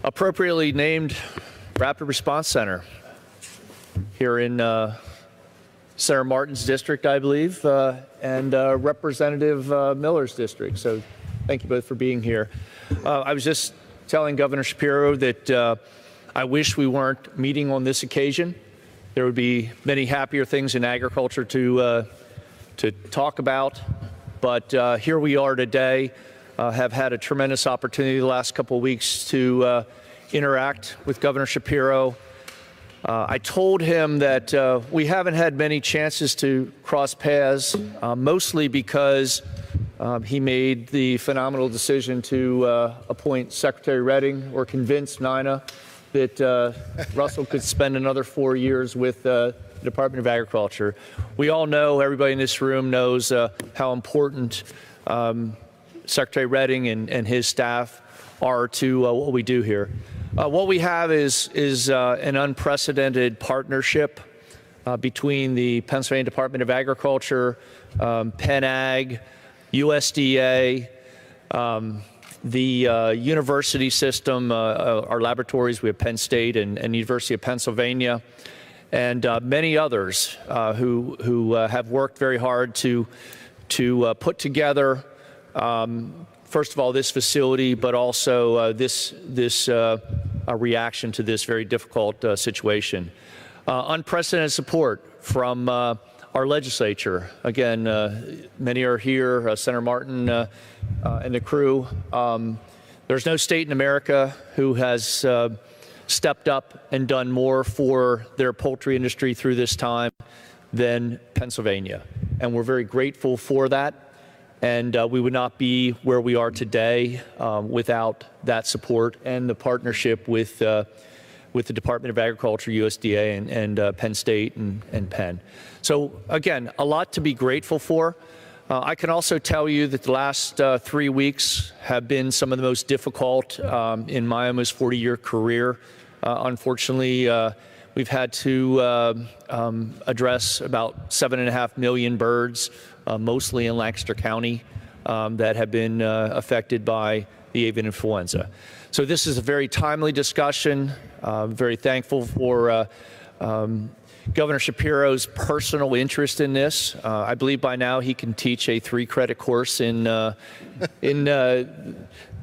appropriately named Rapid Response Center here in Senator Martin's district, I believe, and Representative Miller's district. So thank you both for being here. I was just telling Governor Shapiro that I wish we weren't meeting on this occasion. There would be many happier things in agriculture to talk about, but here we are today. Have had a tremendous opportunity the last couple of weeks to interact with Governor Shapiro. I told him that we haven't had many chances to cross paths, mostly because he made the phenomenal decision to appoint Secretary Redding or convince Nina that Russell could spend another 4 years with the Department of Agriculture. We all know, everybody in this room knows how important Secretary Redding and his staff are to what we do here. What we have is an unprecedented partnership between the Pennsylvania Department of Agriculture, Penn Ag, USDA, the university system, our laboratories. We have Penn State and University of Pennsylvania, and many others who have worked very hard to put together, first of all, this facility, but also this reaction to this very difficult situation. Unprecedented support from our legislature. Again, many are here, Senator Martin and the crew. There's no state in America who has stepped up and done more for their poultry industry through this time than Pennsylvania. And we're very grateful for that. And we would not be where we are today without that support and the partnership with the Department of Agriculture, USDA, and Penn State and Penn. So again, a lot to be grateful for. I can also tell you that the last 3 weeks have been some of the most difficult in my almost 40-year career. Unfortunately, we've had to address about 7.5 million birds, mostly in Lancaster County, that have been affected by the avian influenza. So this is a very timely discussion. Very thankful for Governor Shapiro's personal interest in this. I believe by now he can teach a 3-credit course in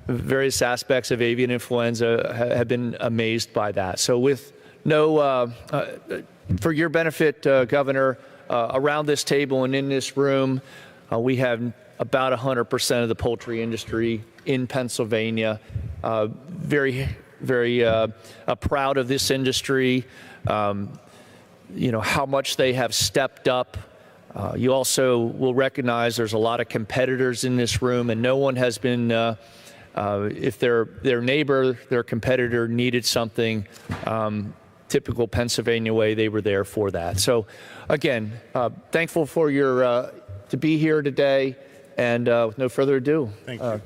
various aspects of avian influenza. Have been amazed by that. So with no, for your benefit, Governor, around this table and in this room, we have about 100% of the poultry industry in Pennsylvania. Very proud of this industry. You know, how much they have stepped up. You also will recognize there's a lot of competitors in this room, and no one has been, if their neighbor, their competitor needed something, typical Pennsylvania way, they were there for that. So again, thankful for your, to be here today, and with no further ado,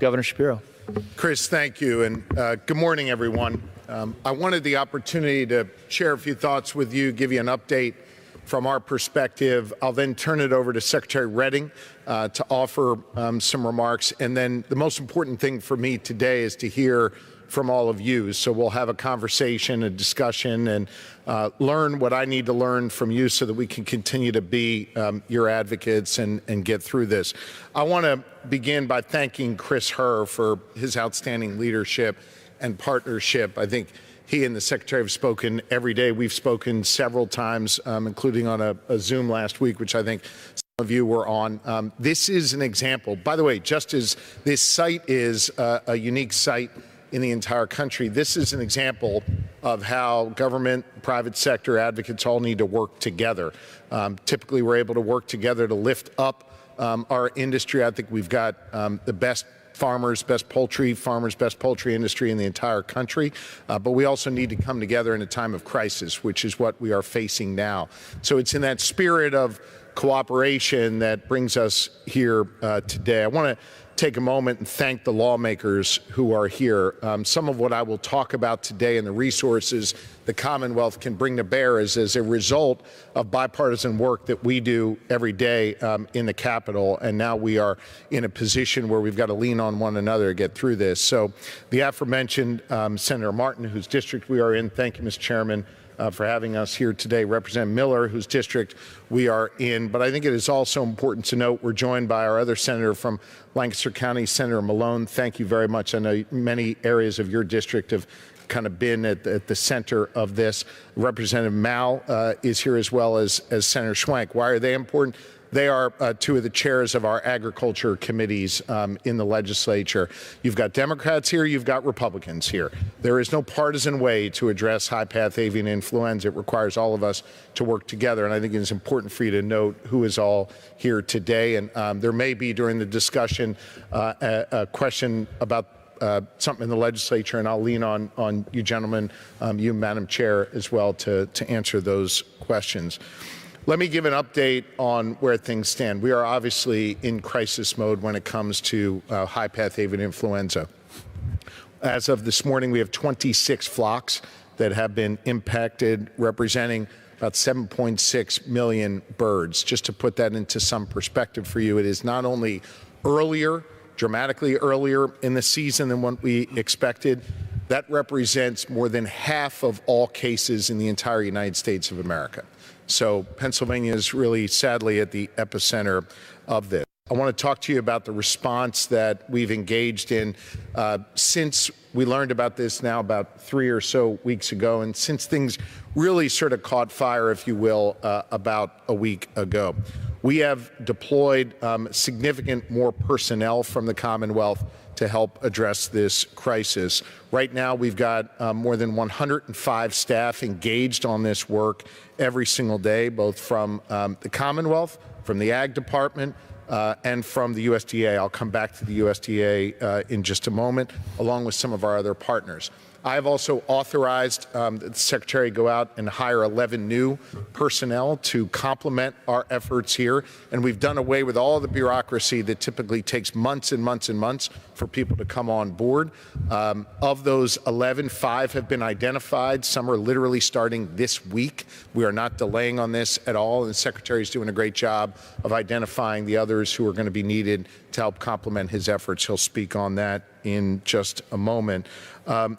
Governor Shapiro. Chris, thank you, and good morning, everyone. I wanted the opportunity to share a few thoughts with you, give you an update from our perspective. I'll then turn it over to Secretary Redding to offer some remarks, and then the most important thing for me today is to hear from all of you. So we'll have a conversation, a discussion, and learn what I need to learn from you so that we can continue to be your advocates and get through this. I want to begin by thanking Chris Herr for his outstanding leadership and partnership. I think he and the Secretary have spoken every day. We've spoken several times, including on a Zoom last week, which I think some of you were on. This is an example. By the way, just as this site is a unique site in the entire country, this is an example of how government, private sector advocates all need to work together. Typically, we're able to work together to lift up our industry. I think we've got the best farmers, best poultry industry in the entire country. But we also need to come together in a time of crisis, which is what we are facing now. So it's in that spirit of cooperation that brings us here today. I want to take a moment and thank the lawmakers who are here. Some of what I will talk about today and the resources the Commonwealth can bring to bear is as a result of bipartisan work that we do every day in the Capitol. And now we are in a position where we've got to lean on one another to get through this. So the aforementioned Senator Martin, whose district we are in, thank you, Mr. Chairman, for having us here today. Representative Miller, whose district we are in. But I think it is also important to note we're joined by our other senator from Lancaster County, Senator Malone. Thank you very much. I know many areas of your district have kind of been at the center of this. Representative Mal is here as well as Senator Schwenk. Why are they important? They are two of the chairs of our agriculture committees in the legislature. You've got Democrats here, you've got Republicans here. There is no partisan way to address high-path avian influenza. It requires all of us to work together, and I think it's important for you to note who is all here today. And there may be, during the discussion, a question about something in the legislature, and I'll lean on you gentlemen, you, Madam Chair, as well to answer those questions. Let me give an update on where things stand. We are obviously in crisis mode when it comes to high-path avian influenza. As of this morning, we have 26 flocks that have been impacted, representing about 7.6 million birds. Just to put that into some perspective for you, it is not only earlier, dramatically earlier in the season than what we expected. That represents more than half of all cases in the entire United States of America. So Pennsylvania is really, sadly, at the epicenter of this. I want to talk to you about the response that we've engaged in since we learned about this now about 3 or so weeks ago, and since things really sort of caught fire, if you will, about a week ago. We have deployed significant more personnel from the Commonwealth to help address this crisis. Right now, we've got more than 105 staff engaged on this work every single day, both from the Commonwealth, from the Ag Department, and from the USDA. I'll come back to the USDA in just a moment, along with some of our other partners. I have also authorized the Secretary to go out and hire 11 new personnel to complement our efforts here. And we've done away with all the bureaucracy that typically takes months and months and months for people to come on board. Of those 11, 5 have been identified. Some are literally starting this week. We are not delaying on this at all. And the Secretary is doing a great job of identifying the others who are going to be needed to help complement his efforts. He'll speak on that in just a moment.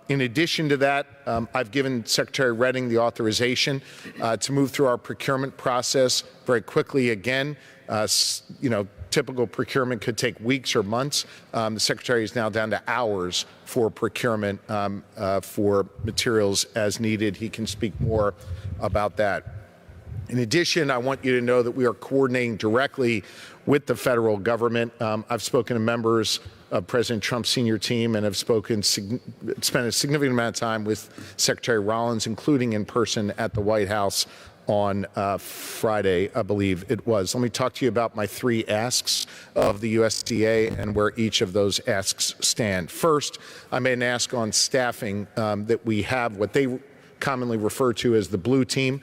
In addition to that, I've given Secretary Redding the authorization to move through our procurement process very quickly again. Typical procurement could take weeks or months. The Secretary is now down to hours for procurement for materials as needed. He can speak more about that. In addition, I want you to know that we are coordinating directly with the federal government. I've spoken to members of President Trump's senior team and have spent a significant amount of time with Secretary Rollins, including in person at the White House on Friday, I believe it was. Let me talk to you about my 3 asks of the USDA and where each of those asks stand. First, I made an ask on staffing that we have what they commonly refer to as the Blue Team,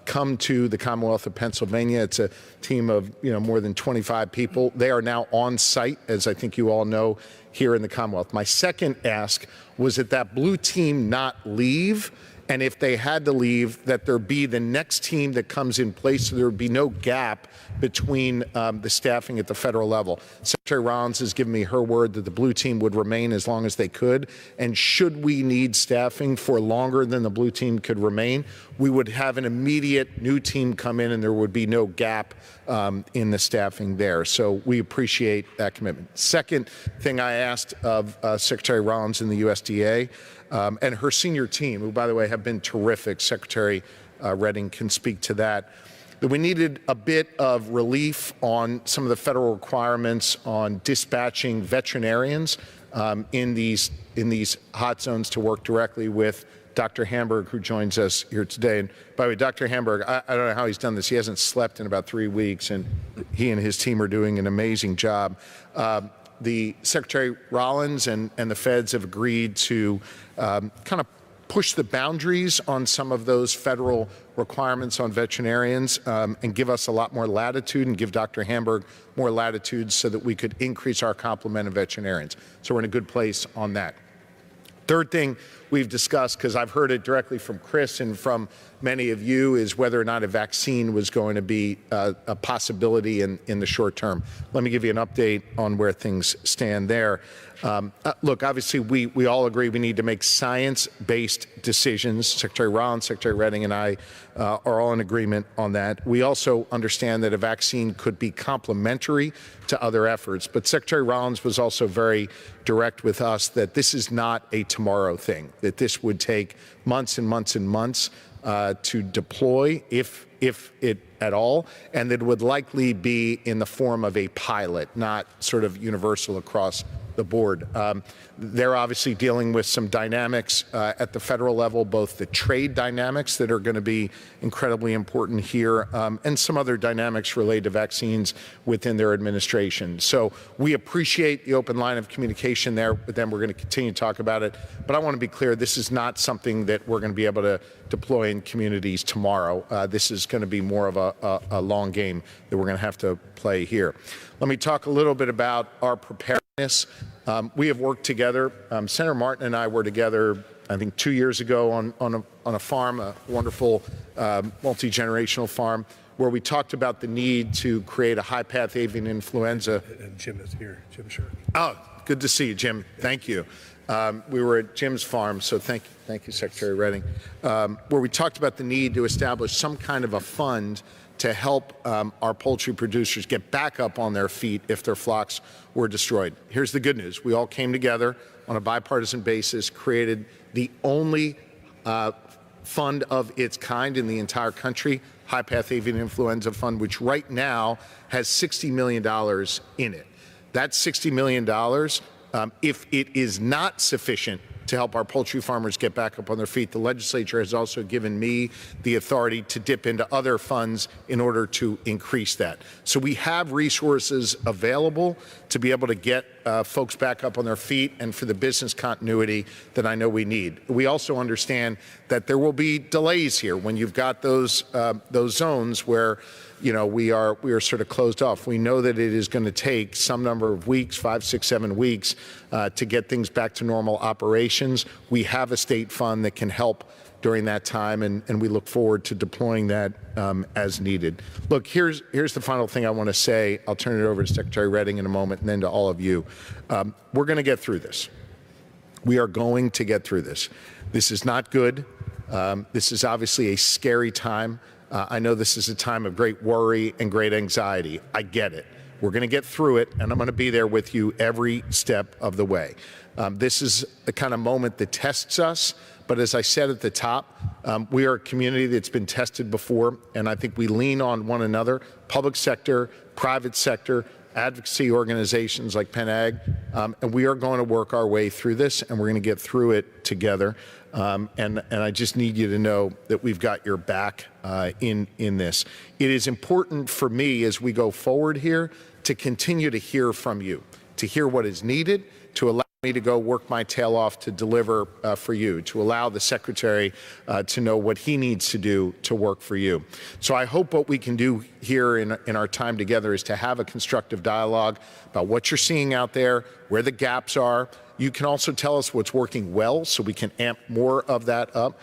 come to the Commonwealth of Pennsylvania. It's a team of more than 25 people. They are now on site, as I think you all know, here in the Commonwealth. My second ask was that Blue Team not leave, and if they had to leave, that there be the next team that comes in place so there would be no gap between the staffing at the federal level. Secretary Rollins has given me her word that the Blue Team would remain as long as they could, and should we need staffing for longer than the Blue Team could remain, we would have an immediate new team come in and there would be no gap in the staffing there. So we appreciate that commitment. Second thing I asked of Secretary Rollins in the USDA and her senior team, who, by the way, have been terrific. Secretary Redding can speak to that. That we needed a bit of relief on some of the federal requirements on dispatching veterinarians in these hot zones to work directly with Dr. Hamburg, who joins us here today. And by the way, Dr. Hamburg, I don't know how he's done this. He hasn't slept in about 3 weeks, and he and his team are doing an amazing job. The Secretary Rollins and the feds have agreed to kind of push the boundaries on some of those federal requirements on veterinarians and give us a lot more latitude and give Dr. Hamburg more latitude so that we could increase our complement of veterinarians. So we're in a good place on that. Third thing we've discussed, because I've heard it directly from Chris and from many of you, is whether or not a vaccine was going to be a possibility in the short term. Let me give you an update on where things stand there. Look, obviously, we all agree we need to make science-based decisions. Secretary Rollins, Secretary Reding, and I are all in agreement on that. We also understand that a vaccine could be complementary to other efforts. But Secretary Rollins was also very direct with us that this is not a tomorrow thing, that this would take months and months and months to deploy, if it at all, and that it would likely be in the form of a pilot, not sort of universal across the board. They're obviously dealing with some dynamics at the federal level, both the trade dynamics that are going to be incredibly important here, and some other dynamics related to vaccines within their administration. So we appreciate the open line of communication there with them. We're going to continue to talk about it. But I want to be clear, this is not something that we're going to be able to deploy in communities tomorrow. This is going to be more of a long game that we're going to have to play here. Let me talk a little bit about our preparedness. We have worked together. Senator Martin and I were together, I think, 2 years ago on a farm, a wonderful multi-generational farm, where we talked about the need to create a high-path avian influenza. And Jim is here, Jim Shirk. Oh, good to see you, Jim. Thank you. We were at Jim's farm, so thank you, Secretary Reding, where we talked about the need to establish some kind of a fund to help our poultry producers get back up on their feet if their flocks were destroyed. Here's the good news. We all came together on a bipartisan basis, created the only fund of its kind in the entire country, High Path Avian Influenza Fund, which right now has $60 million in it. That $60 million, if it is not sufficient to help our poultry farmers get back up on their feet, the legislature has also given me the authority to dip into other funds in order to increase that. So we have resources available to be able to get folks back up on their feet and for the business continuity that I know we need. We also understand that there will be delays here when you've got those zones where we are sort of closed off. We know that it is going to take some number of weeks, 5, 6, 7 weeks, to get things back to normal operations. We have a state fund that can help during that time, and we look forward to deploying that as needed. Look, here's the final thing I want to say. I'll turn it over to Secretary Reding in a moment, and then to all of you. We're going to get through this. We are going to get through this. This is not good. This is obviously a scary time. I know this is a time of great worry and great anxiety. I get it. We're going to get through it, and I'm going to be there with you every step of the way. This is the kind of moment that tests us, but as I said at the top, we are a community that's been tested before, and I think we lean on one another, public sector, private sector, advocacy organizations like PennAg, and we are going to work our way through this, and we're going to get through it together. And I just need you to know that we've got your back in this. It is important for me as we go forward here to continue to hear from you, to hear what is needed, to allow me to go work my tail off to deliver for you, to allow the Secretary to know what he needs to do to work for you. So I hope what we can do here in our time together is to have a constructive dialogue about what you're seeing out there, where the gaps are. You can also tell us what's working well so we can amp more of that up.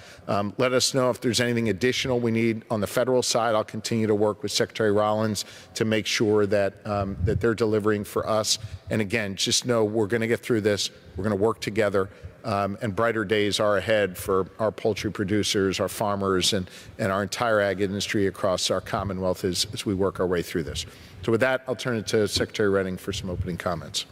Let us know if there's anything additional we need on the federal side. I'll continue to work with Secretary Rollins to make sure that, that they're delivering for us. And again, just know we're going to get through this. We're going to work together. And brighter days are ahead for our poultry producers, our farmers, and our entire ag industry across our Commonwealth as we work our way through this. So with that, I'll turn it to Secretary Reding for some opening comments.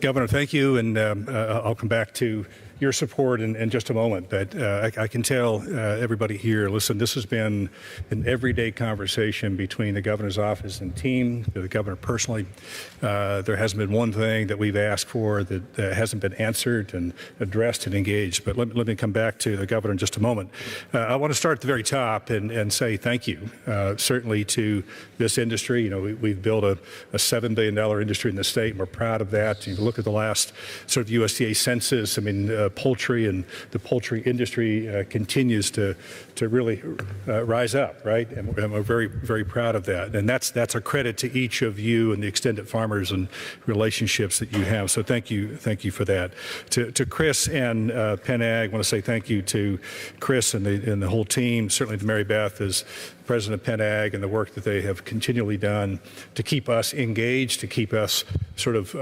Governor, thank you, and I'll come back to your support in just a moment. But I can tell everybody here, listen, this has been an everyday conversation between the governor's office and team, the governor personally. There hasn't been one thing that we've asked for that hasn't been answered and addressed and engaged. But let me come back to the governor in just a moment. I want to start at the very top and say thank you, certainly to this industry. We've built a $7 billion industry in the state, and we're proud of that. You look at the last sort of USDA census, I mean, poultry and the poultry industry continues to really rise up, right? And we're very, very proud of that. And that's a credit to each of you and the extended farmers and relationships that you have. So thank you for that. To Chris and Penn Ag, I want to say thank you to Chris and the whole team, certainly to Mary Beth as President of Penn Ag, and the work that they have continually done to keep us engaged, to keep us sort of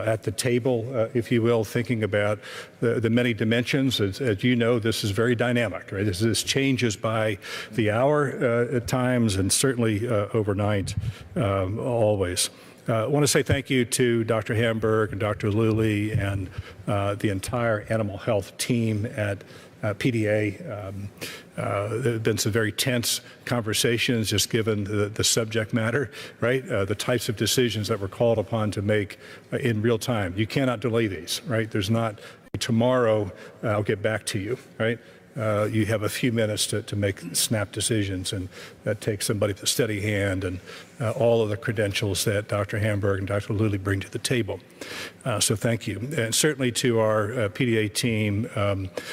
at the table, if you will, thinking about the many dimensions. As you know, this is very dynamic, right? This changes by the hour at times, and certainly overnight, always. I want to say thank you to Dr. Hamburg and Dr. Lilly and the entire animal health team at PDA. There have been some very tense conversations just given the subject matter, right? The types of decisions that we're called upon to make in real time. You cannot delay these, right? There's not tomorrow, I'll get back to you, right? You have a few minutes to make snap decisions, and that takes somebody with a steady hand and all of the credentials that Dr. Hamburg and Dr. Lilly bring to the table. So thank you. And certainly to our PDA team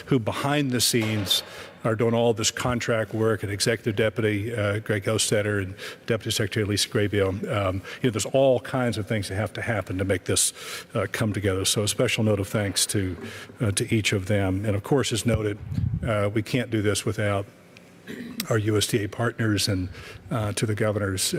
who behind the scenes are doing all this contract work, and Executive Deputy Greg Hostetter and Deputy Secretary Lisa Graybill. There's all kinds of things that have to happen to make this come together. So a special note of thanks to each of them. And of course, as noted, we can't do this without our USDA partners, and to the governor's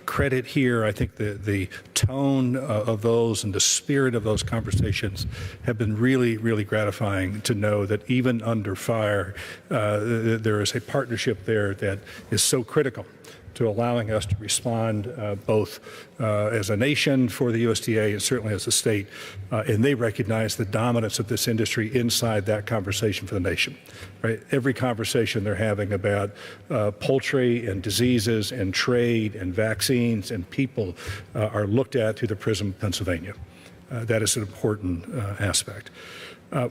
credit here. I think the tone of those and the spirit of those conversations have been really, really gratifying to know that even under fire, there is a partnership there that is so critical to allowing us to respond both as a nation for the USDA and certainly as a state. And they recognize the dominance of this industry inside that conversation for the nation. Right? Every conversation they're having about poultry and diseases and trade and vaccines and people are looked at through the prism of Pennsylvania. That is an important aspect.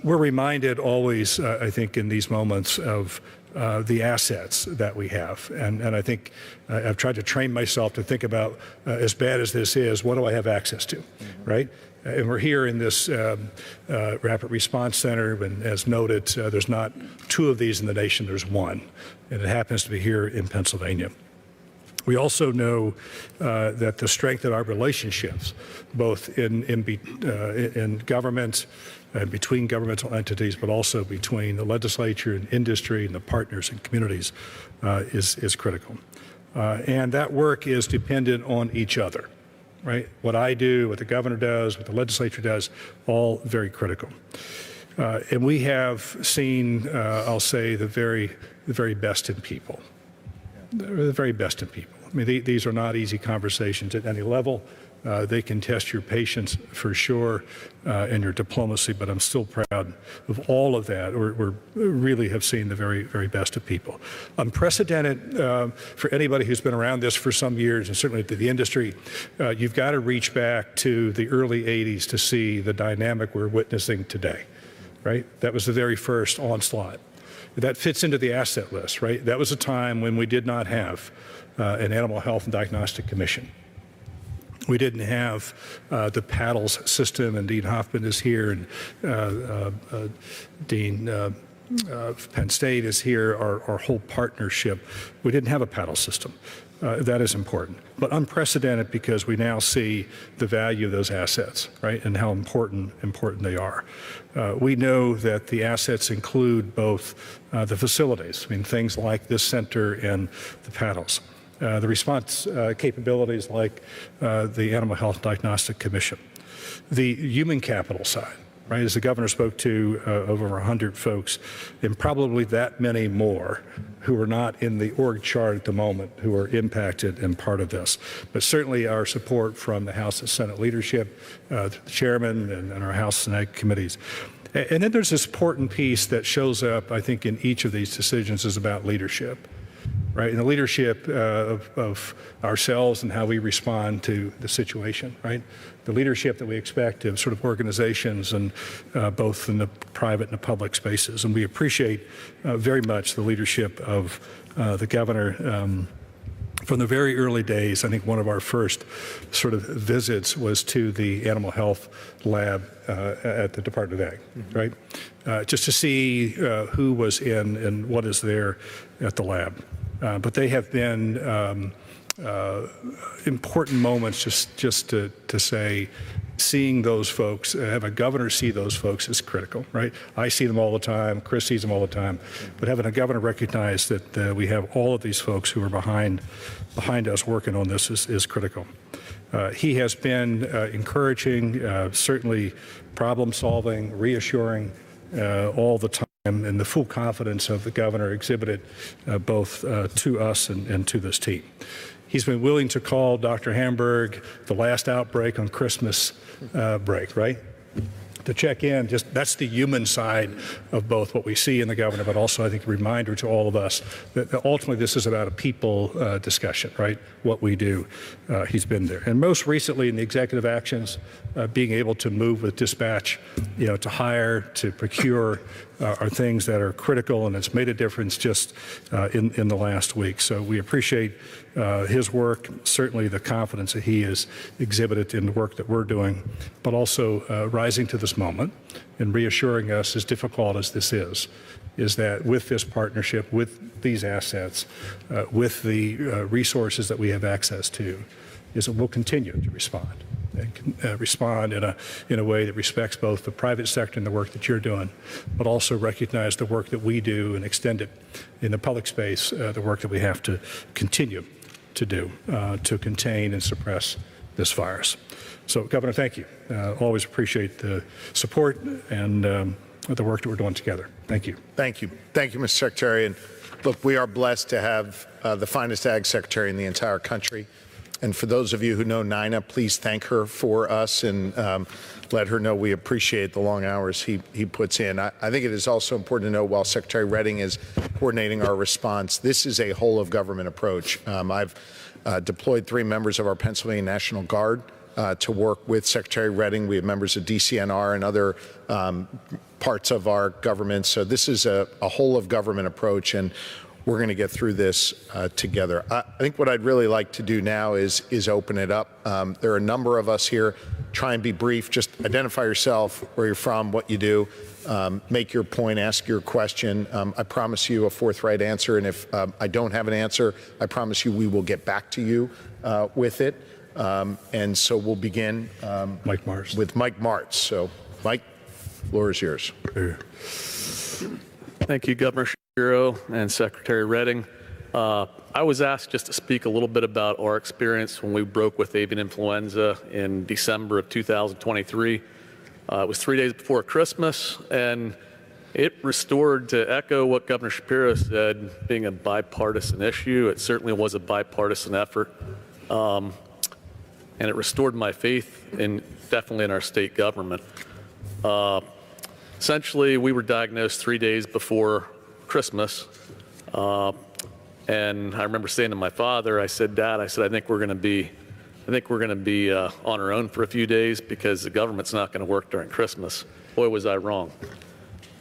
We're reminded always, I think, in these moments of the assets that we have. And I think I've tried to train myself to think about, as bad as this is, what do I have access to, right? And we're here in this Rapid Response Center, and as noted, there's not two of these in the nation, there's one, and it happens to be here in Pennsylvania. We also know that the strength of our relationships, both in government and between governmental entities, but also between the legislature and industry and the partners and communities, is critical. And that work is dependent on each other, right? What I do, what the governor does, what the legislature does, all very critical. And we have seen, I'll say, the very best in people. The very best in people. I mean, these are not easy conversations at any level. They can test your patience for sure and your diplomacy, but I'm still proud of all of that. We really have seen the very, very best of people. Unprecedented for anybody who's been around this for some years, and certainly to the industry. You've got to reach back to the early 80s to see the dynamic we're witnessing today, right? That was the very first onslaught. That fits into the asset list, right? That was a time when we did not have an Animal Health and Diagnostic Commission. We didn't have the paddles system, and Dean Hoffman is here, and Dean Penn State is here, our whole partnership. We didn't have a paddle system. That is important, but unprecedented because we now see the value of those assets, right, and how important they are. We know that the assets include both the facilities, I mean, things like this center and the paddles, the response capabilities like the Animal Health Diagnostic Commission, the human capital side. Right, as the governor spoke to over 100 folks, and probably that many more who are not in the org chart at the moment who are impacted and part of this. But certainly our support from the House and Senate leadership, the chairman and our House and Ag committees. And then there's this important piece that shows up, I think, in each of these decisions is about leadership. Right, and the leadership of ourselves and how we respond to the situation, right? The leadership that we expect of sort of organizations and both in the private and the public spaces. And we appreciate very much the leadership of the governor From the very early days, I think one of our first sort of visits was to the animal health lab at the Department of Ag, right? Just to see who was in and what is there at the lab. But they have been important moments just to say, seeing those folks, have a governor see those folks is critical, right? I see them all the time, Chris sees them all the time, but having a governor recognize that we have all of these folks who are behind us working on this is critical. He has been encouraging, certainly problem solving, reassuring all the time, and the full confidence of the governor exhibited both to us and to this team. He's been willing to call Dr. Hamburg the last outbreak on Christmas break, right? To check in, that's the human side of both what we see in the governor, but also I think a reminder to all of us that ultimately this is about a people discussion, right? What we do, he's been there. And most recently in the executive actions, being able to move with dispatch, to hire, to procure are things that are critical, and it's made a difference just in the last week. So we appreciate his work, certainly the confidence that he has exhibited in the work that we're doing, but also rising to this moment and reassuring us, as difficult as this is that with this partnership, with these assets, with the resources that we have access to, is that we'll continue to respond. And respond in a way that respects both the private sector and the work that you're doing, but also recognize the work that we do and extend it in the public space, the work that we have to continue to do to contain and suppress this virus. So, Governor, thank you. Always appreciate the support and the work that we're doing together. Thank you. Thank you. Thank you, Mr. Secretary. And look, we are blessed to have the finest Ag Secretary in the entire country. And for those of you who know Nina, please thank her for us and let her know we appreciate the long hours he puts in. I think it is also important to know while Secretary Redding is coordinating our response, this is a whole of government approach. I've deployed 3 members of our Pennsylvania National Guard to work with Secretary Redding. We have members of DCNR and other parts of our government. So this is a whole of government approach, and we're going to get through this together. I think what I'd really like to do now is open it up. There are a number of us here. Try and be brief. Just identify yourself, where you're from, what you do. Make your point, ask your question. I promise you a forthright answer, and if I don't have an answer, I promise you we will get back to you with it. And so we'll begin Mike Martz. With Mike Martz. So, Mike, the floor is yours. Thank you, Governor Shapiro and Secretary Redding. I was asked just to speak a little bit about our experience when we broke with avian influenza in December of 2023. It was 3 days before Christmas, and it restored, to echo what Governor Shapiro said, being a bipartisan issue. It certainly was a bipartisan effort, and it restored my faith definitely in our state government. Essentially, we were diagnosed 3 days before Christmas, and I remember saying to my father, I said, "Dad, I think we're going to be on our own for a few days because the government's not going to work during Christmas." Boy, was I wrong.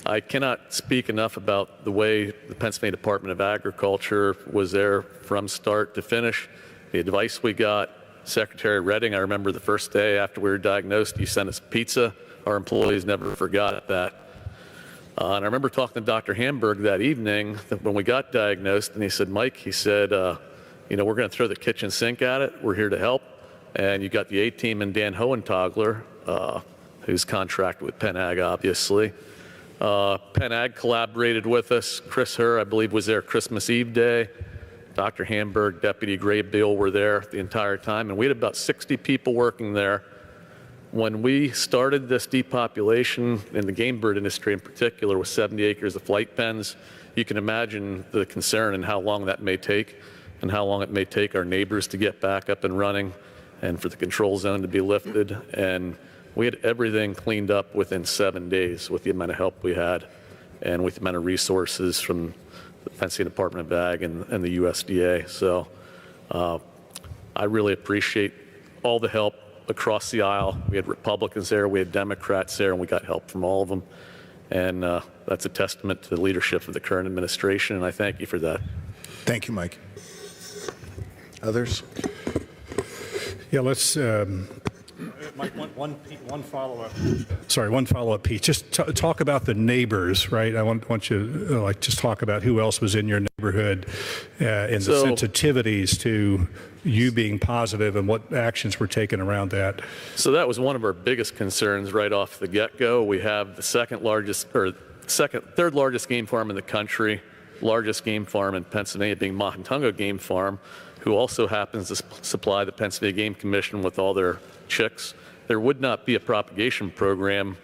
I cannot speak enough about the way the Pennsylvania Department of Agriculture was there from start to finish. The advice we got, Secretary Redding, I remember the first day after we were diagnosed, you sent us pizza. Our employees never forgot that. And I remember talking to Dr. Hamburg that evening when we got diagnosed, and he said, "Mike," he said, we're going to throw the kitchen sink at it. We're here to help. And you got the A-team and Dan Hohenthaler, who's contracted with Penn Ag, obviously. Penn Ag collaborated with us. Chris Herr, I believe, was there Christmas Eve day. Dr. Hamburg, Deputy Graybill were there the entire time, and we had about 60 people working there. When we started this depopulation in the game bird industry in particular with 70 acres of flight pens, you can imagine the concern and how long that may take and how long it may take our neighbors to get back up and running and for the control zone to be lifted. And we had everything cleaned up within 7 days with the amount of help we had and with the amount of resources from the Pennsylvania Department of Ag and the USDA. So I really appreciate all the help across the aisle. We had Republicans there, we had Democrats there, and we got help from all of them. And that's a testament to the leadership of the current administration, and I thank you for that. Thank you, Mike. Others? Yeah, let's. Mike, one follow-up. Sorry, one follow-up, Pete. Just talk about the neighbors, right? I want you to just talk about who else was in your neighborhood and the sensitivities to you being positive and what actions were taken around that. So that was one of our biggest concerns right off the get-go. We have the third largest game farm in the country, largest game farm in Pennsylvania being Mahantungo Game Farm, who also happens to supply the Pennsylvania Game Commission with all their chicks. There would not be a propagation program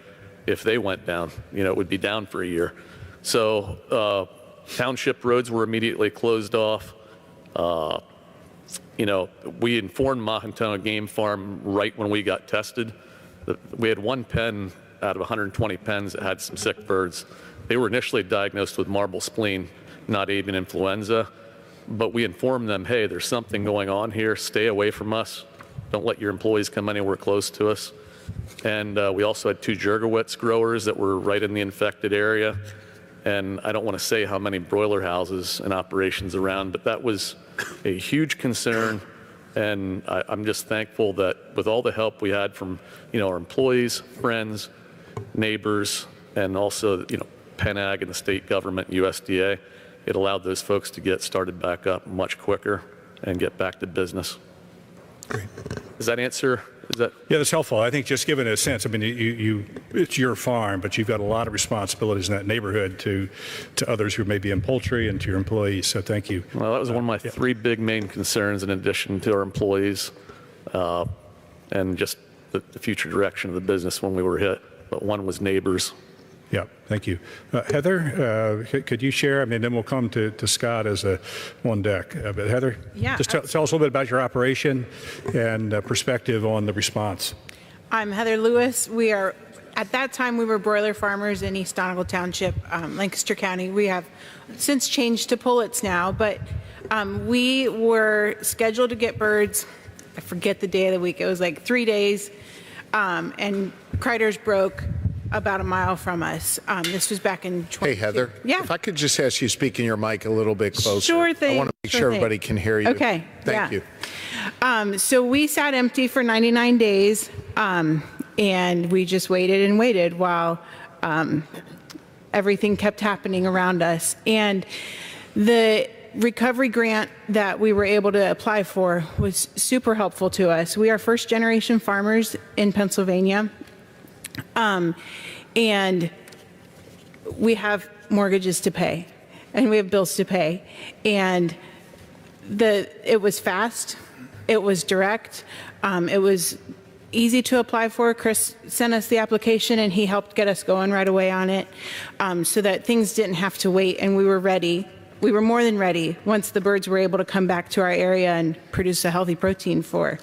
if they went down. It would be down for a year. So township roads were immediately closed off. We informed Mahantungo Game Farm right when we got tested. We had one pen out of 120 pens that had some sick birds. They were initially diagnosed with marble spleen, not avian influenza, but we informed them, hey, there's something going on here. Stay away from us. Don't let your employees come anywhere close to us. And we also had 2 Jergowitz growers that were right in the infected area. And I don't want to say how many broiler houses and operations around, but that was a huge concern. And I'm just thankful that with all the help we had from, our employees, friends, neighbors, and also, PennAg and the state government, USDA, it allowed those folks to get started back up much quicker and get back to business. Great. Does that answer? Yeah, that's helpful. I think just giving a sense, I mean, it's your farm, but you've got a lot of responsibilities in that neighborhood to others who may be in poultry and to your employees, so thank you. Well, that was one of my 3 big main concerns in addition to our employees and just the future direction of the business when we were hit, but one was neighbors. Yeah, thank you. Heather, could you share? I mean, then we'll come to Scott as a one deck. But Heather, just tell us a little bit about your operation and perspective on the response. I'm Heather Lewis. At that time, we were broiler farmers in East Donegal Township, Lancaster County. We have since changed to pullets now, but we were scheduled to get birds. I forget the day of the week. It was like 3 days, and Crider's broke about a mile from us. This was back in 20. Hey, Heather. Yeah. If I could just ask you to speak in your mic a little bit closer. Sure thing. I want to make sure everybody can hear you. Okay. Thank you. So we sat empty for 99 days, and we just waited and waited while everything kept happening around us. And the recovery grant that we were able to apply for was super helpful to us. We are first-generation farmers in Pennsylvania. And we have mortgages to pay, and we have bills to pay. And it was fast, it was direct, it was easy to apply for. Chris sent us the application, and he helped get us going right away on it, so that things didn't have to wait, and we were ready. We were more than ready once the birds were able to come back to our area and produce a healthy protein for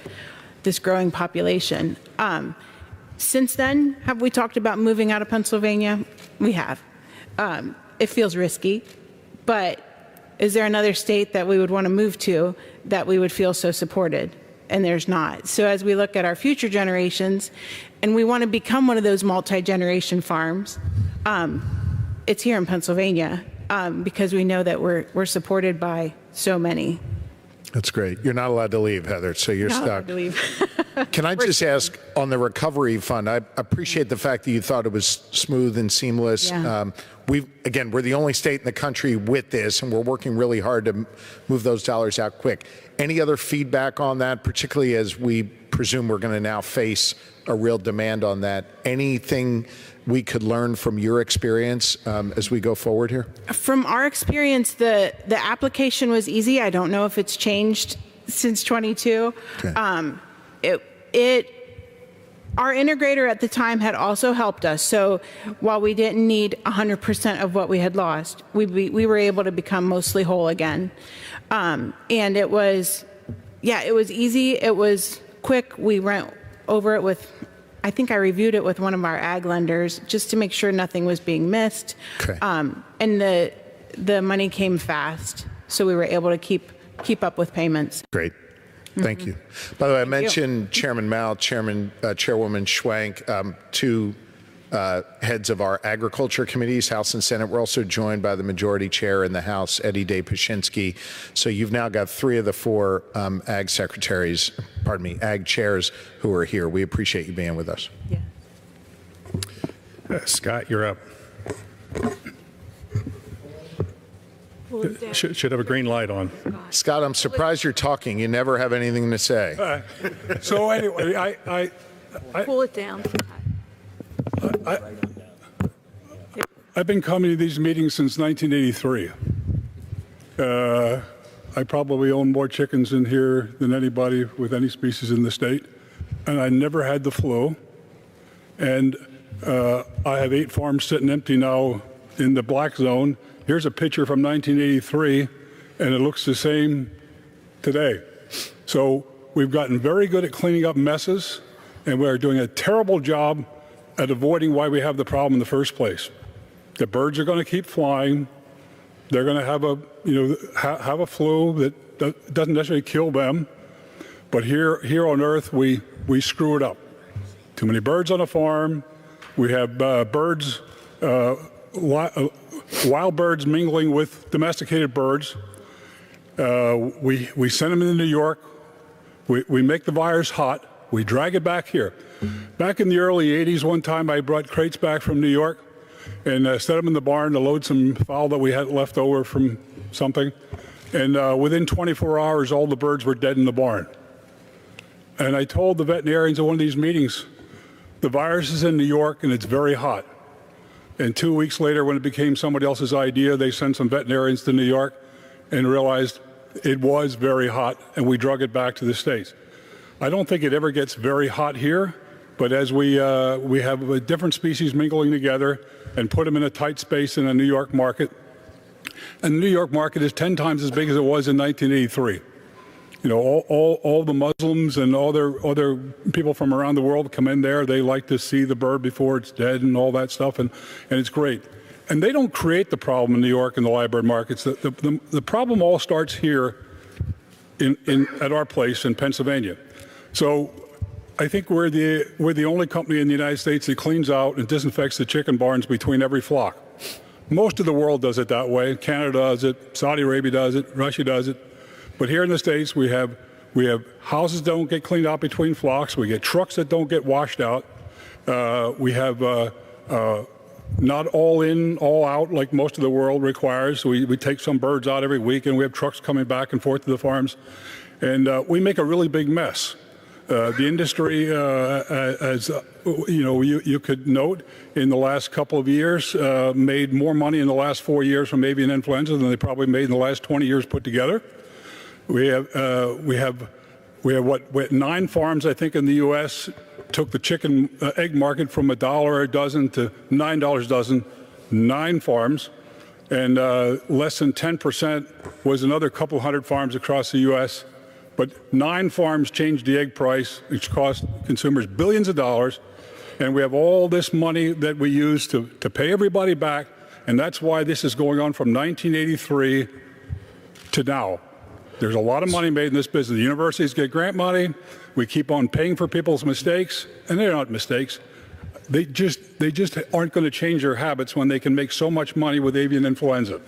this growing population. Since then, have we talked about moving out of Pennsylvania? We have. It feels risky, but is there another state that we would want to move to that we would feel so supported? And there's not. So as we look at our future generations, and we want to become one of those multi-generation farms, it's here in Pennsylvania, because we know that we're supported by so many. That's great. You're not allowed to leave, Heather, so you're Not stuck. allowed to leave. Can I just ask on the recovery fund? I appreciate the fact that you thought it was smooth and seamless. Yeah. We're the only state in the country with this, and we're working really hard to move those dollars out quick. Any other feedback on that, particularly as we presume we're going to now face a real demand on that? Anything we could learn from your experience as we go forward here? From our experience, the application was easy. I don't know if it's changed since 22. Okay. Our integrator at the time had also helped us. So while we didn't need 100% of what we had lost, we were able to become mostly whole again. And it was easy. It was quick. We went over it with, I think I reviewed it with one of our ag lenders just to make sure nothing was being missed. Okay. And the money came fast, so we were able to keep up with payments. Great. Thank you. By the way, I mentioned Chairman Mao, Chairwoman Schwank, two heads of our agriculture committees, House and Senate. We're also joined by the majority chair in the House, Eddie Day Pashinsky. So you've now got 3 of the 4 ag chairs who are here. We appreciate you being with us. Yeah. Scott, you're up. Should have a green light on. Scott, I'm surprised you're talking. You never have anything to say. So anyway, Pull it down. I've been coming to these meetings since 1983. I probably own more chickens in here than anybody with any species in the state, and I never had the flu. And I have 8 farms sitting empty now in the black zone. Here's a picture from 1983, and it looks the same today. So we've gotten very good at cleaning up messes, and we're doing a terrible job at avoiding why we have the problem in the first place. The birds are going to keep flying. They're going to have a flu that doesn't necessarily kill them. But here on Earth, we screw it up. Too many birds on a farm. We have wild birds mingling with domesticated birds. We send them into New York. We make the virus hot. We drag it back here. Back in the early 80s, one time I brought crates back from New York and set them in the barn to load some fowl that we had left over from something. And within 24 hours, all the birds were dead in the barn. And I told the veterinarians at one of these meetings, the virus is in New York and it's very hot. And 2 weeks later, when it became somebody else's idea, they sent some veterinarians to New York and realized it was very hot, and we drug it back to the States. I don't think it ever gets very hot here, but as we have different species mingling together and put them in a tight space in a New York market, and the New York market is 10 times as big as it was in 1983. You know, all the Muslims and other people from around the world come in there. They like to see the bird before it's dead and all that stuff, and it's great. And they don't create the problem in New York in the live bird markets. The problem all starts here at our place in Pennsylvania. So I think we're the only company in the United States that cleans out and disinfects the chicken barns between every flock. Most of the world does it that way. Canada does it, Saudi Arabia does it, Russia does it. But here in the States, we have houses that don't get cleaned out between flocks. We get trucks that don't get washed out. We have not all in, all out like most of the world requires. We take some birds out every week, and we have trucks coming back and forth to the farms. And we make a really big mess. The industry, as you could note, in the last couple of years, made more money in the last 4 years from avian influenza than they probably made in the last 20 years put together. We have 9 farms, I think, in the U.S. took the chicken egg market from $1 a dozen to $9 a dozen. 9 farms, and less than 10% was another couple hundred farms across the U.S. But 9 farms changed the egg price, which cost consumers billions of dollars, and we have all this money that we use to pay everybody back, and that's why this is going on from 1983 to now. There's a lot of money made in this business. The universities get grant money. We keep on paying for people's mistakes, and they're not mistakes. They just aren't going to change their habits when they can make so much money with avian influenza.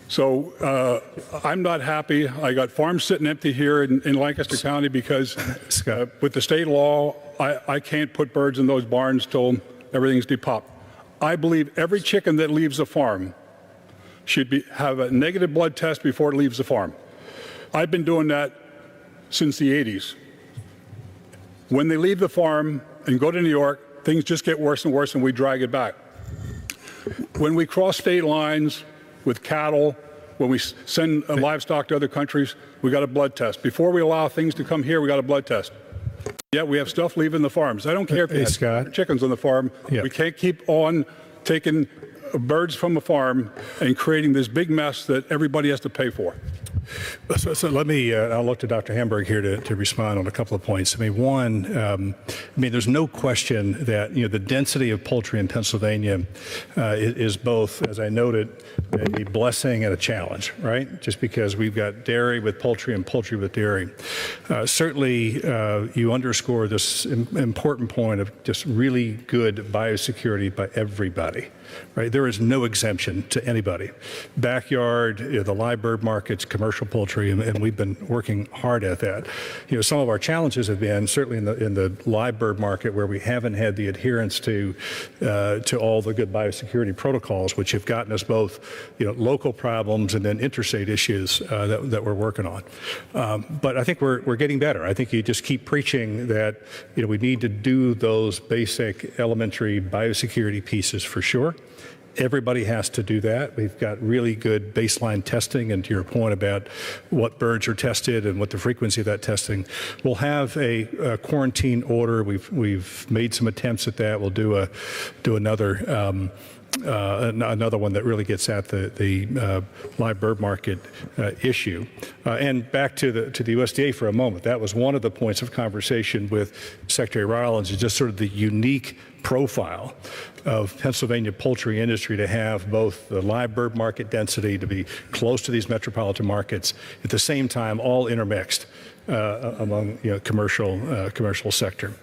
So I'm not happy. I got farms sitting empty here in Lancaster County because with the state law, I can't put birds in those barns till everything's depopped. I believe every chicken that leaves the farm should have a negative blood test before it leaves the farm. I've been doing that since the 80s. When they leave the farm and go to New York, things just get worse and worse, and we drag it back. When we cross state lines with cattle, when we send livestock to other countries, we got a blood test. Before we allow things to come here, we got a blood test. Yet we have stuff leaving the farms. I don't care if you have chickens on the farm. Yeah. We can't keep on taking birds from a farm and creating this big mess that everybody has to pay for. So let me, I'll look to Dr. Hamburg here to respond on a couple of points. I mean, one, there's no question that, the density of poultry in Pennsylvania is both, as I noted, a blessing and a challenge, right? Just because we've got dairy with poultry and poultry with dairy. Certainly, you underscore this important point of just really good biosecurity by everybody. Right, there is no exemption to anybody. Backyard, the live bird markets, commercial poultry, and we've been working hard at that. Some of our challenges have been certainly in the live bird market where we haven't had the adherence to all the good biosecurity protocols, which have gotten us both local problems and then interstate issues that we're working on. But I think we're getting better. I think you just keep preaching that we need to do those basic elementary biosecurity pieces for sure. Everybody has to do that. We've got really good baseline testing, and to your point about what birds are tested and what the frequency of that testing. We'll have a quarantine order. We've made some attempts at that. We'll do another one that really gets at the live bird market issue. And back to the USDA for a moment. That was one of the points of conversation with Secretary Rollins, is just sort of the unique profile of Pennsylvania poultry industry to have both the live bird market density, to be close to these metropolitan markets, at the same time all intermixed among commercial sector.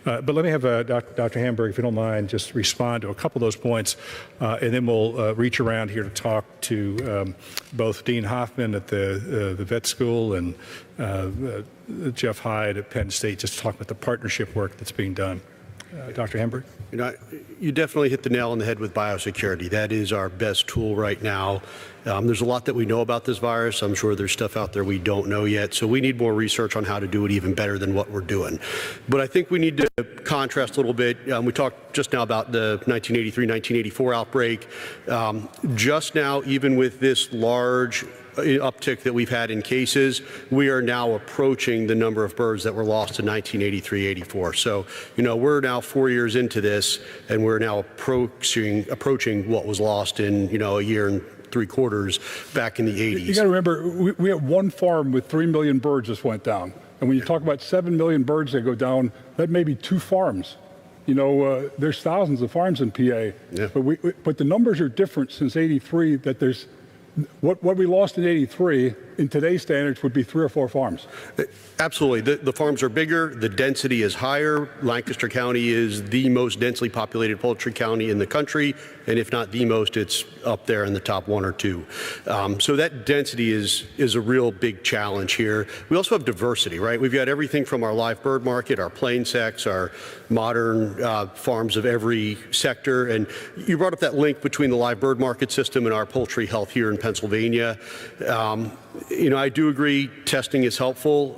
But let me have Dr. Hamburg, if you don't mind, just respond to a couple of those points, and then we'll reach around here to talk to both Dean Hoffman at the vet school and Jeff Hyde at Penn State, just to talk about the partnership work that's being done. Dr. Hamburg? You definitely hit the nail on the head with biosecurity. That is our best tool right now. There's a lot that we know about this virus. I'm sure there's stuff out there we don't know yet. So we need more research on how to do it even better than what we're doing. But I think we need to contrast a little bit. We talked just now about the 1983, 1984 outbreak. Just now, even with this large uptick that we've had in cases, we are now approaching the number of birds that were lost in 1983, 84. So, we're now 4 years into this, and we're now approaching what was lost in, a year and 3/4 back in the 80s. You got to remember, we have one farm with 3 million birds just went down. And when you talk about 7 million birds that go down, that may be 2 farms. There's thousands of farms in PA. Yeah. But the numbers are different since 83, that there's what we lost in 83 in today's standards would be 3 or 4 farms. Absolutely. The farms are bigger. The density is higher. Lancaster County is the most densely populated poultry county in the country. And if not the most, it's up there in the top 1 or 2. So that density is a real big challenge here. We also have diversity, right? We've got everything from our live bird market, our plain sex, our modern farms of every sector. And you brought up that link between the live bird market system and our poultry health here in Pennsylvania. I do agree testing is helpful.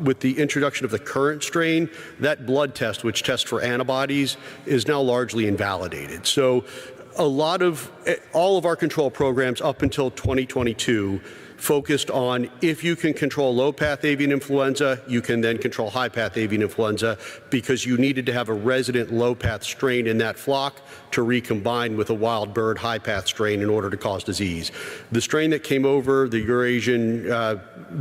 With the introduction of the current strain, that blood test, which tests for antibodies, is now largely invalidated. So all of our control programs up until 2022 focused on if you can control low-path avian influenza, you can then control high-path avian influenza, because you needed to have a resident low-path strain in that flock to recombine with a wild bird high-path strain in order to cause disease. The strain that came over, the Eurasian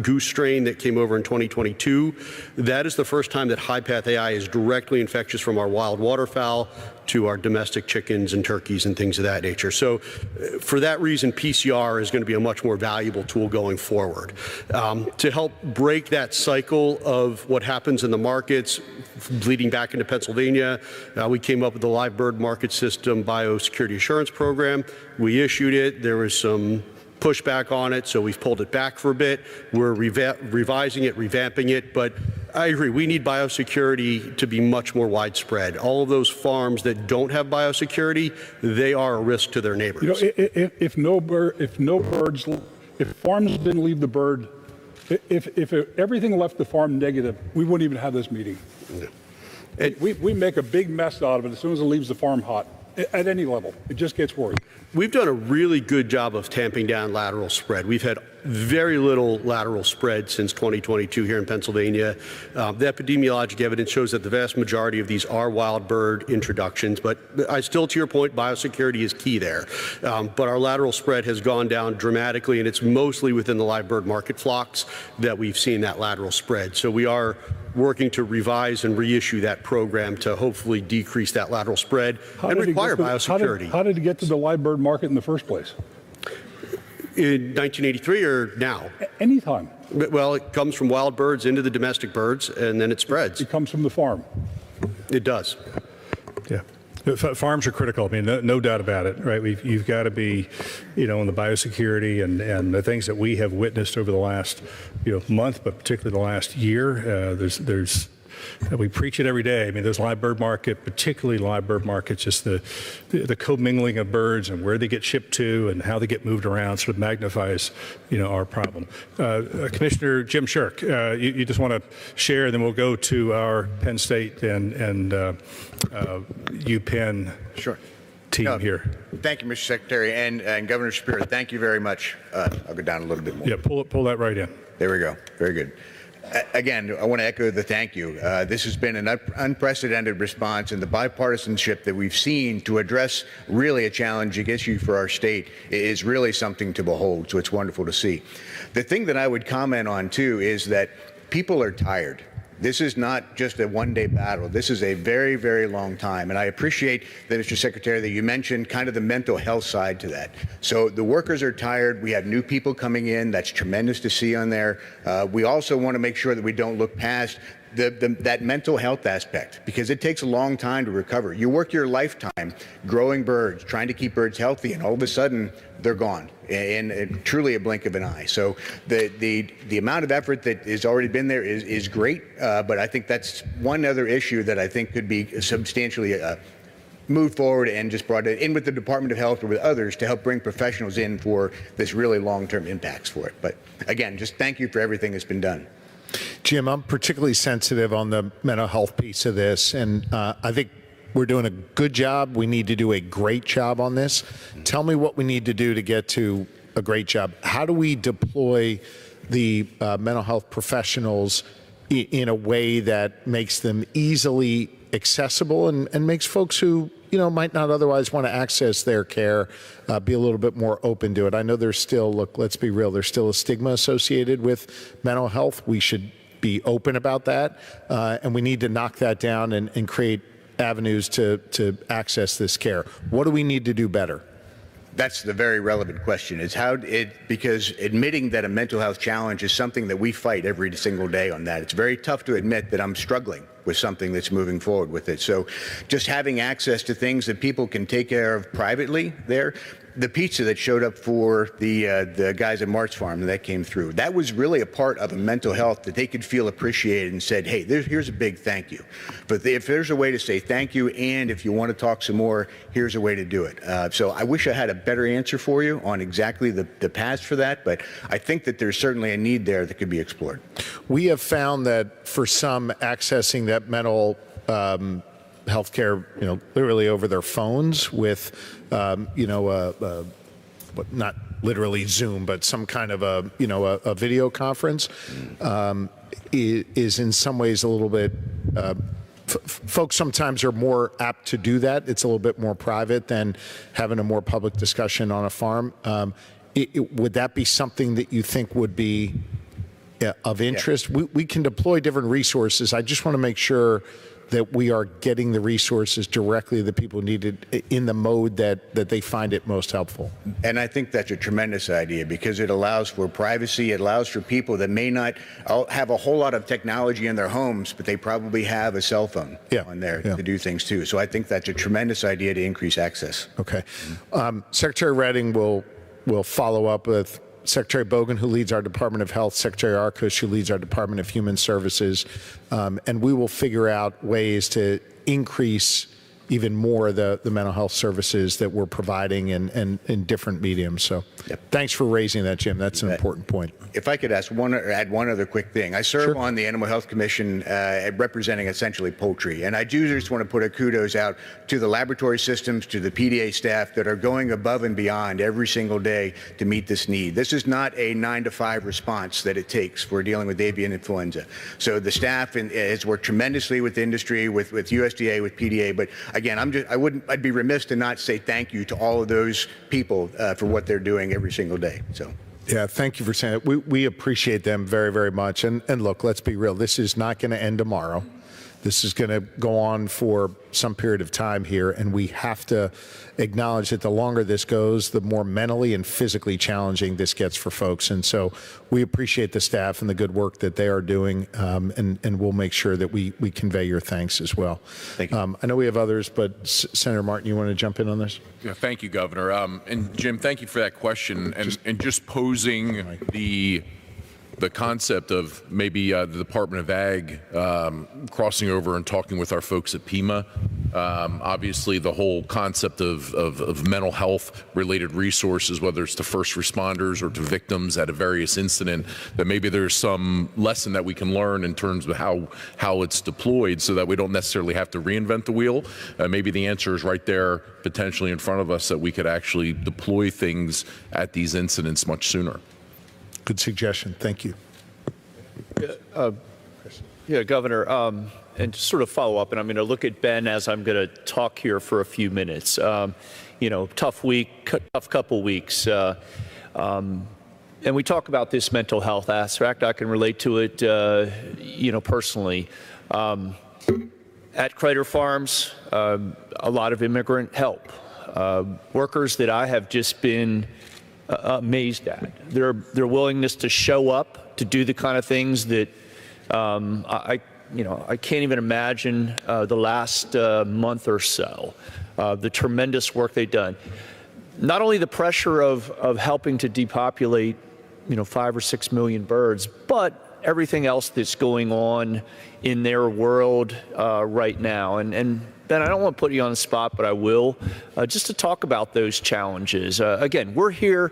goose strain that came over in 2022, that is the first time that high-path AI is directly infectious from our wild waterfowl to our domestic chickens and turkeys and things of that nature. So for that reason, PCR is going to be a much more valuable tool going forward. To help break that cycle of what happens in the markets, bleeding back into Pennsylvania, we came up with the live bird market system biosecurity assurance program. We issued it. There was some pushback on it, so we've pulled it back for a bit. We're revising it, revamping it, but I agree, we need biosecurity to be much more widespread. All of those farms that don't have biosecurity, they are a risk to their neighbors. If farms didn't leave the bird, if everything left the farm negative, we wouldn't even have this meeting. Yeah. We make a big mess out of it as soon as it leaves the farm hot. At any level, it just gets worse. We've done a really good job of tamping down lateral spread. We've had very little lateral spread since 2022 here in Pennsylvania. The epidemiologic evidence shows that the vast majority of these are wild bird introductions, but I still, to your point, biosecurity is key there. But our lateral spread has gone down dramatically, and it's mostly within the live bird market flocks that we've seen that lateral spread. So we are working to revise and reissue that program to hopefully decrease that lateral spread and require biosecurity. How did it get to the live bird market in the first place? In 1983 or now? Anytime. Well, it comes from wild birds into the domestic birds, and then it spreads. It comes from the farm. It does. Yeah. Farms are critical. I mean, no doubt about it, right? You've got to be, in the biosecurity and the things that we have witnessed over the last, month, but particularly the last year. We preach it every day. I mean, there's live bird market, particularly live bird market, just the commingling of birds and where they get shipped to and how they get moved around sort of magnifies, our problem. Commissioner Jim Shirk, you just want to share, then we'll go to our Penn State and UPenn team here. Thank you, Mr. Secretary, and Governor Shapiro. Thank you very much. I'll go down a little bit more. Yeah, pull that right in. There we go. Very good. Again, I want to echo the thank you. This has been an unprecedented response, and the bipartisanship that we've seen to address really a challenging issue for our state is really something to behold. So it's wonderful to see. The thing that I would comment on, too, is that people are tired. This is not just a one-day battle. This is a very, very long time. And I appreciate that, Mr. Secretary, that you mentioned kind of the mental health side to that. So the workers are tired. We have new people coming in. That's tremendous to see on there. We also want to make sure that we don't look past that mental health aspect, because it takes a long time to recover. You work your lifetime growing birds, trying to keep birds healthy, and all of a sudden they're gone in truly a blink of an eye. So the amount of effort that has already been there is great, but I think that's one other issue that I think could be substantially moved forward and just brought in with the Department of Health or with others to help bring professionals in for this really long-term impacts for it. But again, just thank you for everything that's been done. Jim, I'm particularly sensitive on the mental health piece of this, and I think we're doing a good job. We need to do a great job on this. Tell me what we need to do to get to a great job. How do we deploy the mental health professionals in a way that makes them easily accessible and makes folks who might not otherwise want to access their care be a little bit more open to it? I know there's still, look, let's be real, there's still a stigma associated with mental health. We should be open about that, and we need to knock that down and create avenues to access this care. What do we need to do better? That's the very relevant question, is because admitting that a mental health challenge is something that we fight every single day on that. It's very tough to admit that I'm struggling with something that's moving forward with it. So just having access to things that people can take care of privately there. The pizza that showed up for the guys at Mart's Farm that came through, that was really a part of a mental health that they could feel appreciated and said, hey, here's a big thank you. But if there's a way to say thank you, and if you want to talk some more, here's a way to do it. So I wish I had a better answer for you on exactly the paths for that, but I think that there's certainly a need there that could be explored. We have found that for some, accessing that mental healthcare, literally over their phones with, not literally Zoom, but some kind of a video conference, is in some ways a little bit. Folks sometimes are more apt to do that. It's a little bit more private than having a more public discussion on a farm. Would that be something that you think would be of interest? Yeah. We can deploy different resources. I just want to make sure that we are getting the resources directly to the people who need it in the mode that they find it most helpful. And I think that's a tremendous idea, because it allows for privacy. It allows for people that may not have a whole lot of technology in their homes, but they probably have a cell phone on there to do things too. So I think that's a tremendous idea to increase access. Okay. Secretary Redding will follow up with Secretary Bogan, who leads our Department of Health, Secretary Arkush, who leads our Department of Human Services, and we will figure out ways to increase even more the mental health services that we're providing in different mediums. So thanks for raising that, Jim. That's an important point. If I could add one other quick thing. I serve on the Animal Health Commission representing essentially poultry. And I do just want to put a kudos out to the laboratory systems, to the PDA staff that are going above and beyond every single day to meet this need. This is not a 9-to-5 response that it takes for dealing with avian influenza. So the staff has worked tremendously with industry, with USDA, with PDA. But again, I'd be remiss to not say thank you to all of those people for what they're doing every single day. So. Yeah, thank you for saying that. We appreciate them very, very much. And look, let's be real. This is not going to end tomorrow. This is going to go on for some period of time here, and we have to acknowledge that the longer this goes, the more mentally and physically challenging this gets for folks. And so we appreciate the staff and the good work that they are doing, and we'll make sure that we convey your thanks as well. Thank you. I know we have others, but Senator Martin, you want to jump in on this? Yeah, thank you, Governor. And Jim, thank you for that question and just posing the concept of maybe the Department of Ag crossing over and talking with our folks at Pima. Obviously, the whole concept of mental health related resources, whether it's to first responders or to victims at a various incident, that maybe there's some lesson that we can learn in terms of how it's deployed so that we don't necessarily have to reinvent the wheel. Maybe the answer is right there potentially in front of us, that we could actually deploy things at these incidents much sooner. Good suggestion. Thank you. Yeah, Governor, and to sort of follow up, and I'm going to look at Ben as I'm going to talk here for a few minutes. Tough week, tough couple weeks. And we talk about this mental health aspect. I can relate to it, personally. At Kreider Farms, a lot of immigrant help. Workers that I have just been amazed at their willingness to show up to do the kind of things that I can't even imagine the last month or so, the tremendous work they've done. Not only the pressure of helping to depopulate 5 or 6 million birds, but everything else that's going on in their world right now. And Ben, I don't want to put you on the spot, but I will, just to talk about those challenges. Again, we're here.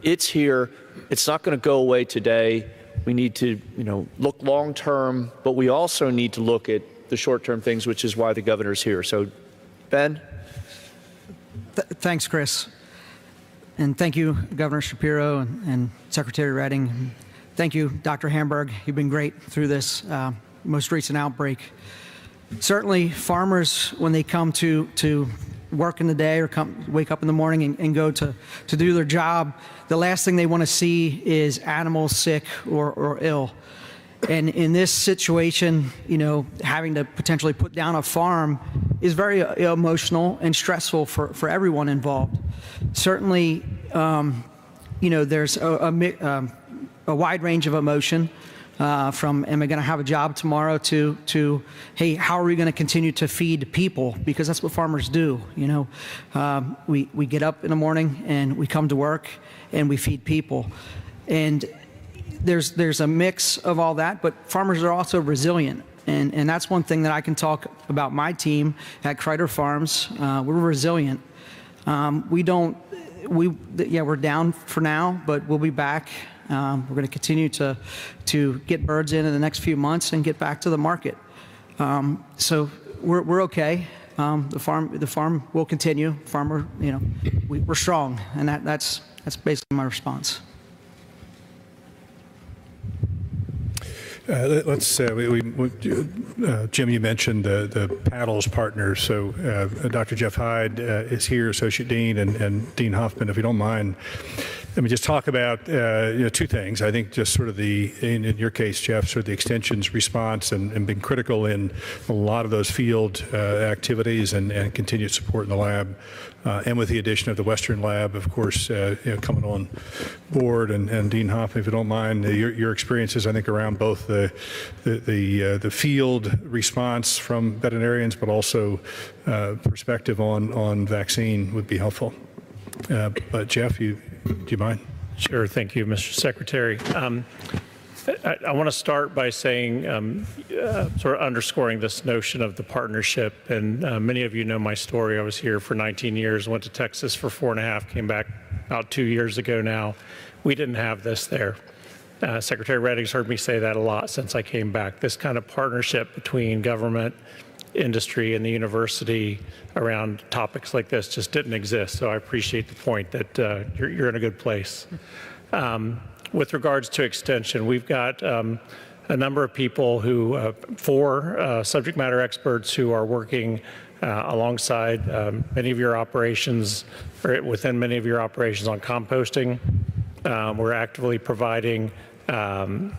It's here. It's not going to go away today. We need to, look long term, but we also need to look at the short term things, which is why the governor's here. So, Ben? Thanks, Chris. And thank you, Governor Shapiro and Secretary Redding. Thank you, Dr. Hamburg. You've been great through this most recent outbreak. Certainly, farmers, when they come to work in the day or wake up in the morning and go to do their job, the last thing they want to see is animals sick or ill. And in this situation, having to potentially put down a farm is very emotional and stressful for everyone involved. Certainly, there's a wide range of emotion. From am I going to have a job tomorrow to hey, how are we going to continue to feed people? Because that's what farmers do. We get up in the morning and we come to work and we feed people. And there's a mix of all that, but farmers are also resilient. And that's one thing that I can talk about my team at Kreider Farms. We're resilient. We're down for now, but we'll be back. We're going to continue to get birds in the next few months and get back to the market. So we're okay. The farm will continue. Farmer, we're strong, and that's basically my response. Let's Jim, you mentioned the paddles partners. So Dr. Jeff Hyde is here, Associate Dean, and Dean Hoffman, if you don't mind. Let me just talk about two things. I think just sort of in your case, Jeff, sort of the extension's response and been critical in a lot of those field activities and continued support in the lab. And with the addition of the Western Lab, of course, coming on board, and Dean Hoffman, if you don't mind, your experiences, I think, around both the field response from veterinarians, but also perspective on vaccine would be helpful. But Jeff, do you mind? Sure. Thank you, Mr. Secretary. I want to start by saying, sort of underscoring this notion of the partnership. And many of you know my story. I was here for 19 years, went to Texas for 4.5, came back about 2 years ago now. We didn't have this there. Secretary Redding's heard me say that a lot since I came back. This kind of partnership between government, industry, and the university around topics like this just didn't exist. So I appreciate the point that you're in a good place. With regards to extension, we've got a number of people who, four subject matter experts who are working alongside many of your operations, or within many of your operations on composting. We're actively providing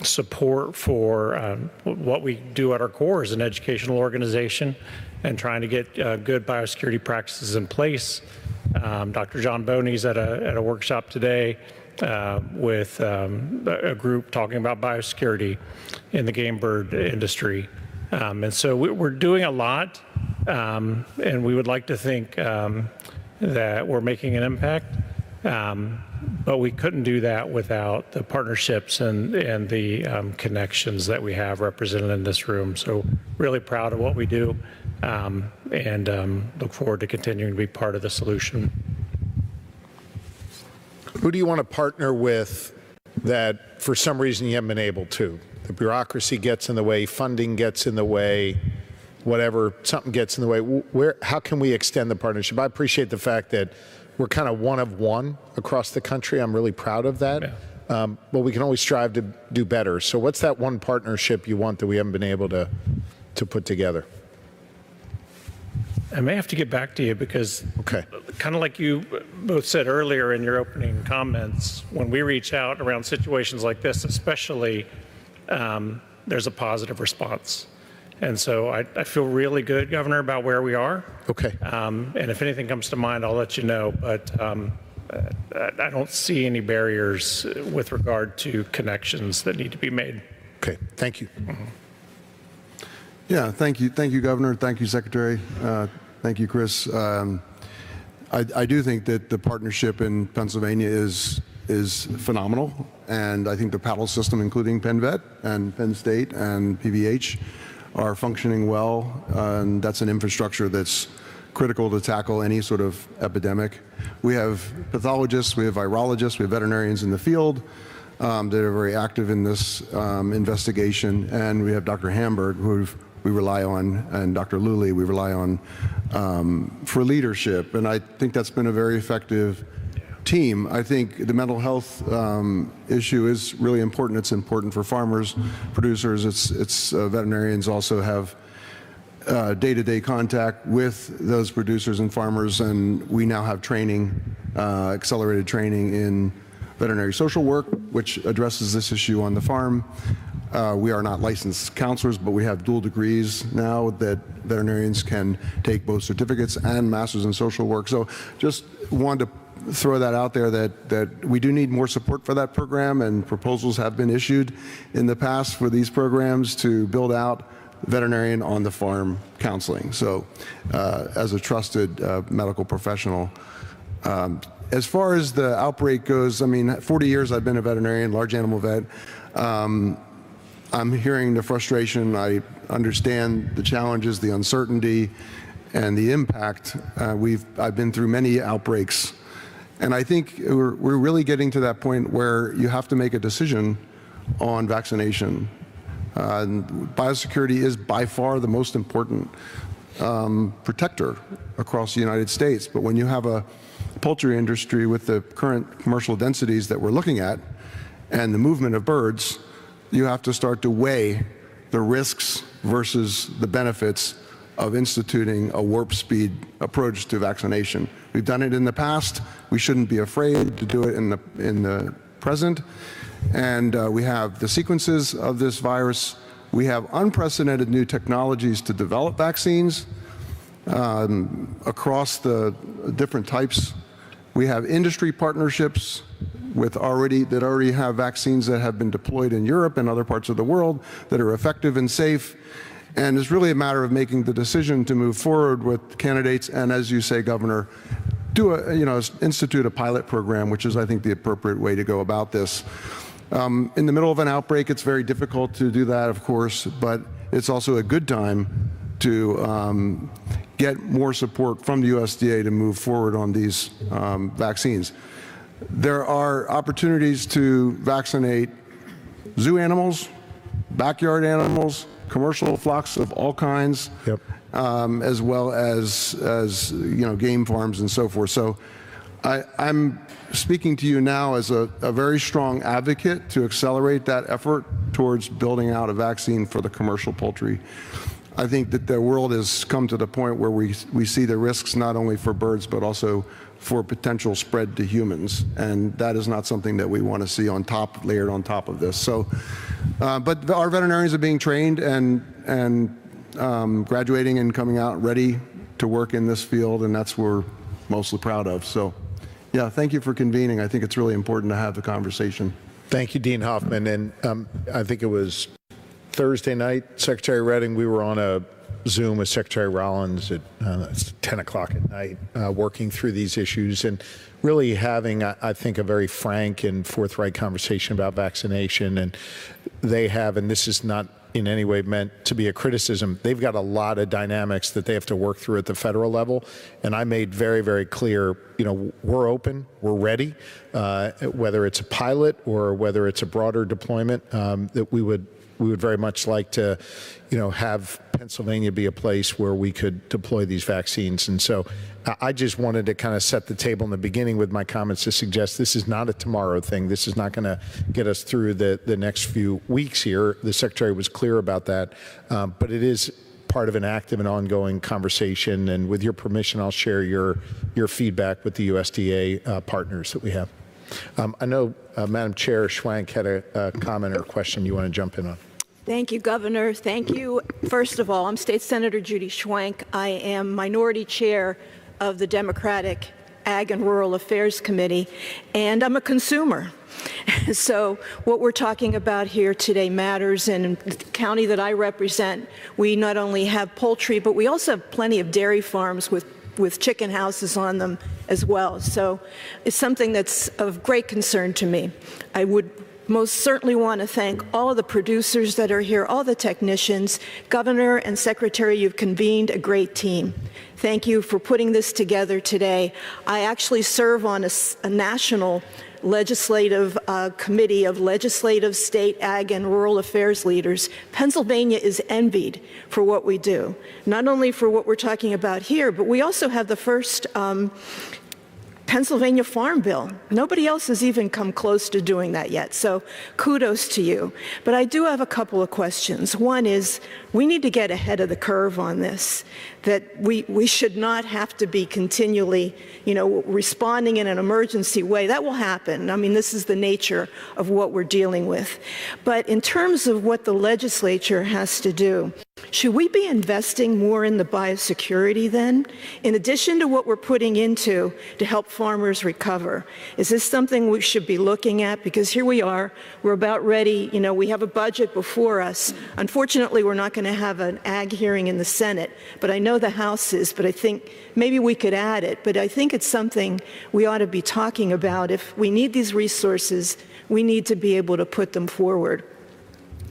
support for what we do at our core as an educational organization and trying to get good biosecurity practices in place. Dr. John Boney's at a workshop today with a group talking about biosecurity in the game bird industry. And so we're doing a lot, and we would like to think that we're making an impact. But we couldn't do that without the partnerships and the connections that we have represented in this room. So really proud of what we do, and look forward to continuing to be part of the solution. Who do you want to partner with that for some reason you haven't been able to? The bureaucracy gets in the way, funding gets in the way, whatever, something gets in the way. How can we extend the partnership? I appreciate the fact that we're kind of one of one across the country. I'm really proud of that. Yeah. But we can always strive to do better. So what's that one partnership you want that we haven't been able to put together? I may have to get back to you because kind of like you both said earlier in your opening comments, when we reach out around situations like this, especially, there's a positive response. And so I feel really good, Governor, about where we are. Okay. And if anything comes to mind, I'll let you know. But I don't see any barriers with regard to connections that need to be made. Okay. Thank you. Mm-hmm. Yeah. Thank you. Thank you, Governor. Thank you, Secretary. Thank you, Chris. I do think that the partnership in Pennsylvania is phenomenal. And I think the paddle system, including Penn Vet and Penn State and PVH, are functioning well, and that's an infrastructure that's critical to tackle any sort of epidemic. We have pathologists, we have virologists, we have veterinarians in the field that are very active in this investigation, and we have Dr. Hamburg, who we rely on, and Dr. Luley we rely on for leadership, and I think that's been a very effective team. I think the mental health issue is really important. It's important for farmers, producers. It's veterinarians also have day-to-day contact with those producers and farmers, and we now have training, accelerated training in veterinary social work, which addresses this issue on the farm. We are not licensed counselors, but we have dual degrees now that veterinarians can take both certificates and masters in social work. So just wanted to throw that out there that we do need more support for that program, and proposals have been issued in the past for these programs to build out veterinarian on the farm counseling. So as a trusted medical professional. As far as the outbreak goes, I mean, 40 years I've been a veterinarian, large animal vet. I'm hearing the frustration. I understand the challenges, the uncertainty, and the impact. I've been through many outbreaks. And I think we're really getting to that point where you have to make a decision on vaccination. Biosecurity is by far the most important protector across the United States. But when you have a poultry industry with the current commercial densities that we're looking at and the movement of birds, you have to start to weigh the risks versus the benefits of instituting a warp speed approach to vaccination. We've done it in the past. We shouldn't be afraid to do it in the present. And we have the sequences of this virus. We have unprecedented new technologies to develop vaccines across the different types. We have industry partnerships that already have vaccines that have been deployed in Europe and other parts of the world that are effective and safe. And it's really a matter of making the decision to move forward with candidates, and as you say, Governor, institute a pilot program, which is, I think, the appropriate way to go about this. In the middle of an outbreak, it's very difficult to do that, of course, but it's also a good time to get more support from the USDA to move forward on these vaccines. There are opportunities to vaccinate zoo animals, backyard animals, commercial flocks of all kinds, as well as game farms and so forth. So I'm speaking to you now as a very strong advocate to accelerate that effort towards building out a vaccine for the commercial poultry. I think that the world has come to the point where we see the risks not only for birds but also for potential spread to humans, and that is not something that we want to see layered on top of this. So, but our veterinarians are being trained and graduating and coming out ready to work in this field, and that's what we're mostly proud of. So, yeah, thank you for convening. I think it's really important to have the conversation. Thank you, Dean Hoffman. And I think it was Thursday night, Secretary Redding, we were on a Zoom with Secretary Rollins at 10 o'clock at night, working through these issues and really having, I think, a very frank and forthright conversation about vaccination. And they have, and this is not in any way meant to be a criticism, they've got a lot of dynamics that they have to work through at the federal level. And I made very, very clear, we're open, we're ready, whether it's a pilot or whether it's a broader deployment, that we would very much like to, have Pennsylvania be a place where we could deploy these vaccines. And so I just wanted to kind of set the table in the beginning with my comments to suggest this is not a tomorrow thing. This is not going to get us through the next few weeks here. The Secretary was clear about that, but it is part of an active and ongoing conversation. And with your permission, I'll share your feedback with the USDA partners that we have. I know Madam Chair Schwank had a comment or a question you want to jump in on. Thank you, Governor. Thank you. First of all, I'm State Senator Judy Schwank. I am Minority Chair of the Democratic Ag and Rural Affairs Committee, and I'm a consumer. So what we're talking about here today matters. And in the county that I represent, we not only have poultry, but we also have plenty of dairy farms with chicken houses on them as well. So it's something that's of great concern to me. I would most certainly want to thank all of the producers that are here, all the technicians. Governor and Secretary, you've convened a great team. Thank you for putting this together today. I actually serve on a national legislative committee of legislative, state, ag, and rural affairs leaders. Pennsylvania is envied for what we do, not only for what we're talking about here, but we also have the first Pennsylvania Farm Bill. Nobody else has even come close to doing that yet, so kudos to you. But I do have a couple of questions. One is, we need to get ahead of the curve on this, that we should not have to be continually, responding in an emergency way. That will happen. I mean, this is the nature of what we're dealing with. But in terms of what the legislature has to do, should we be investing more in the biosecurity then, in addition to what we're putting into to help farmers recover? Is this something we should be looking at? Because here we are, we're about ready, we have a budget before us. Unfortunately, we're not going to have an ag hearing in the Senate, but I know the House is, but I think maybe we could add it. But I think it's something we ought to be talking about. If we need these resources, we need to be able to put them forward.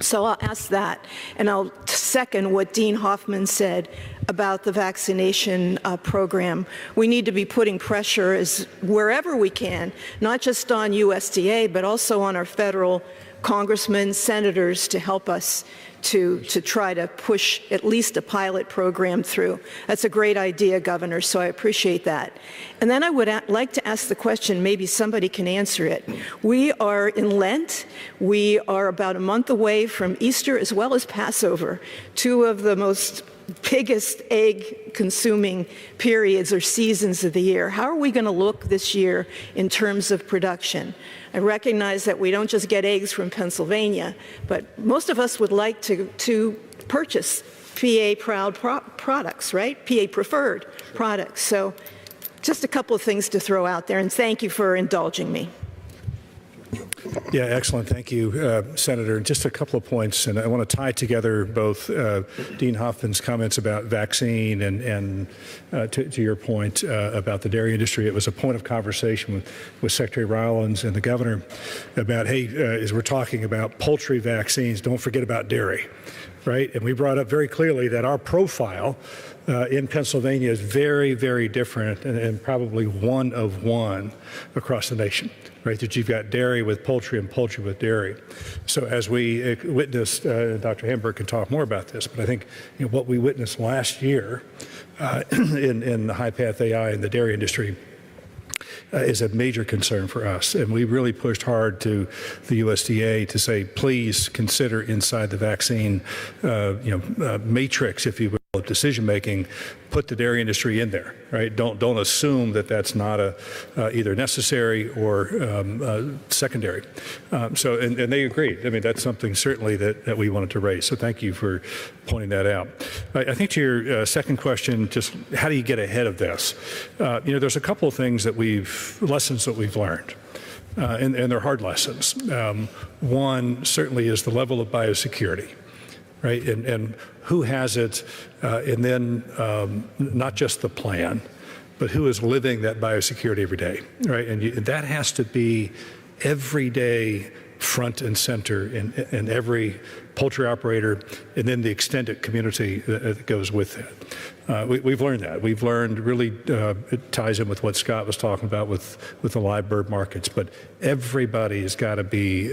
So I'll ask that, and I'll second what Dean Hoffman said about the vaccination program. We need to be putting pressure wherever we can, not just on USDA, but also on our federal congressmen, senators to help us to try to push at least a pilot program through. That's a great idea, Governor, so I appreciate that. And then I would like to ask the question, maybe somebody can answer it. We are in Lent. We are about a month away from Easter as well as Passover, two of the most biggest egg consuming periods or seasons of the year. How are we going to look this year in terms of production? I recognize that we don't just get eggs from Pennsylvania, but most of us would like to purchase PA-proud products, right? PA-preferred products. So just a couple of things to throw out there, and thank you for indulging me. Yeah, excellent. Thank you, Senator. Just a couple of points, and I want to tie together both Dean Hoffman's comments about vaccine and to your point about the dairy industry. It was a point of conversation with Secretary Rowlands and the governor about, hey, as we're talking about poultry vaccines, don't forget about dairy, right? And we brought up very clearly that our profile in Pennsylvania is very, very different and probably one of one across the nation, right? That you've got dairy with poultry and poultry with dairy. So as we witnessed, Dr. Hamburg can talk more about this, but I think what we witnessed last year in the high-path AI in the dairy industry is a major concern for us. And we really pushed hard to the USDA to say, please consider inside the vaccine matrix, if you will, of decision making, put the dairy industry in there, right? Don't assume that that's not either necessary or secondary. And they agreed. I mean, that's something certainly that we wanted to raise. So thank you for pointing that out. I think to your second question, just how do you get ahead of this? There's a couple of things lessons that we've learned. And they're hard lessons. One certainly is the level of biosecurity, right? And who has it, and then not just the plan, but who is living that biosecurity every day, right? And that has to be every day front and center in every poultry operator, and then the extended community that goes with that. We've learned that. We've learned really, it ties in with what Scott was talking about with the live bird markets, but everybody has got to be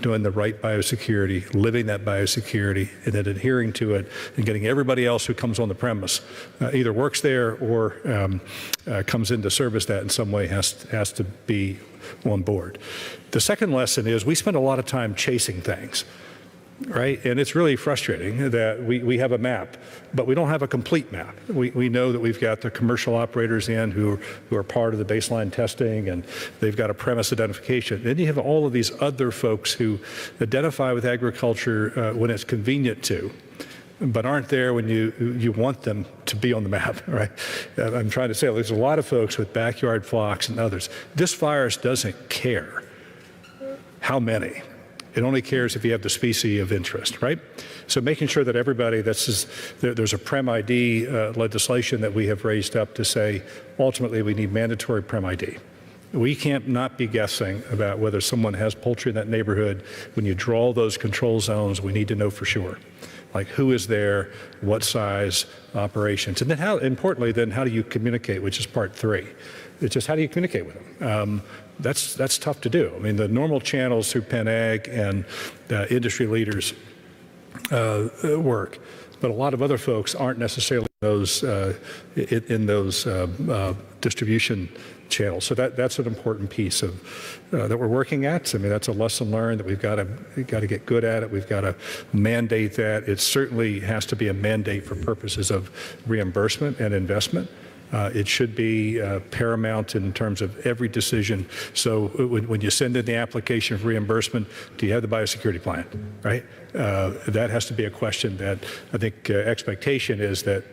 doing the right biosecurity, living that biosecurity, and then adhering to it, and getting everybody else who comes on the premise, either works there or comes in to service that in some way has to be on board. The second lesson is we spend a lot of time chasing things, right? And it's really frustrating that we have a map, but we don't have a complete map. We know that we've got the commercial operators in who are part of the baseline testing, and they've got a premise identification. Then you have all of these other folks who identify with agriculture when it's convenient to, but aren't there when you want them to be on the map, right? I'm trying to say there's a lot of folks with backyard flocks and others. This virus doesn't care how many. It only cares if you have the species of interest, right? So making sure that everybody, there's a Prem ID legislation that we have raised up to say, ultimately we need mandatory Prem ID. We can't not be guessing about whether someone has poultry in that neighborhood. When you draw those control zones, we need to know for sure. Like who is there, what size operations, and then importantly, how do you communicate, which is part 3. It's just how do you communicate with them? That's tough to do. I mean, the normal channels through Penn Ag and industry leaders work, but a lot of other folks aren't necessarily in those distribution channels. So that's an important piece of that we're working at. I mean, that's a lesson learned that we've got to get good at it. We've got to mandate that. It certainly has to be a mandate for purposes of reimbursement and investment. It should be paramount in terms of every decision. So when you send in the application for reimbursement, do you have the biosecurity plan, right? That has to be a question that I think expectation is that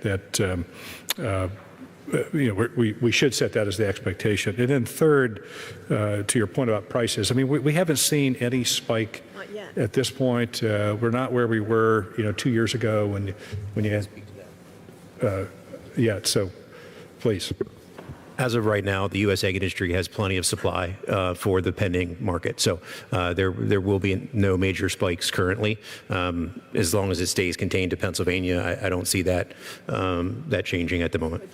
we should set that as the expectation. And then third, to your point about prices, I mean, we haven't seen any spike at this point. We're not where we were, 2 years ago when you had, so. Please. As of right now, the U.S. ag industry has plenty of supply for the pending market. So there will be no major spikes currently. As long as it stays contained to Pennsylvania, I don't see that changing at the moment.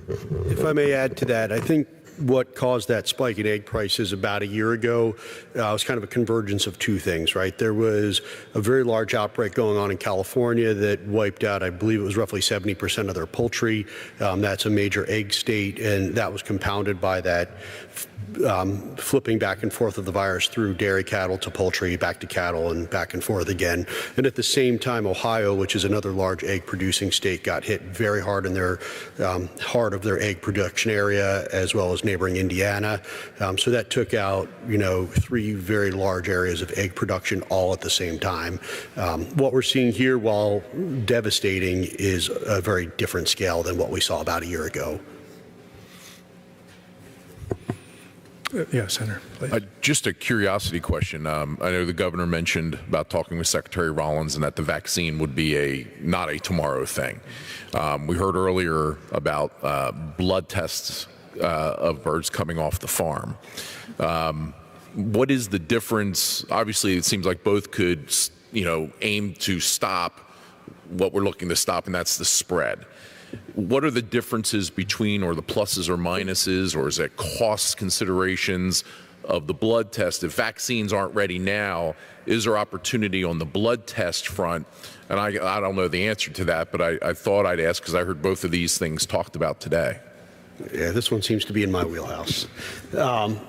If I may add to that, I think what caused that spike in egg prices about a year ago was kind of a convergence of two things, right? There was a very large outbreak going on in California that wiped out, I believe it was roughly 70% of their poultry. That's a major egg state, and that was compounded by that flipping back and forth of the virus through dairy cattle to poultry, back to cattle, and back and forth again. And at the same time, Ohio, which is another large egg producing state, got hit very hard in their heart of their egg production area, as well as neighboring Indiana. So that took out, 3 very large areas of egg production all at the same time. What we're seeing here, while devastating, is a very different scale than what we saw about a year ago. Yeah, Senator, please. Just a curiosity question. I know the governor mentioned about talking with Secretary Rollins and that the vaccine would be not a tomorrow thing. We heard earlier about blood tests of birds coming off the farm. What is the difference? Obviously, it seems like both could, aim to stop what we're looking to stop, and that's the spread. What are the differences between, or the pluses or minuses, or is it cost considerations of the blood test? If vaccines aren't ready now, is there opportunity on the blood test front? And I don't know the answer to that, but I thought I'd ask because I heard both of these things talked about today. Yeah, this one seems to be in my wheelhouse.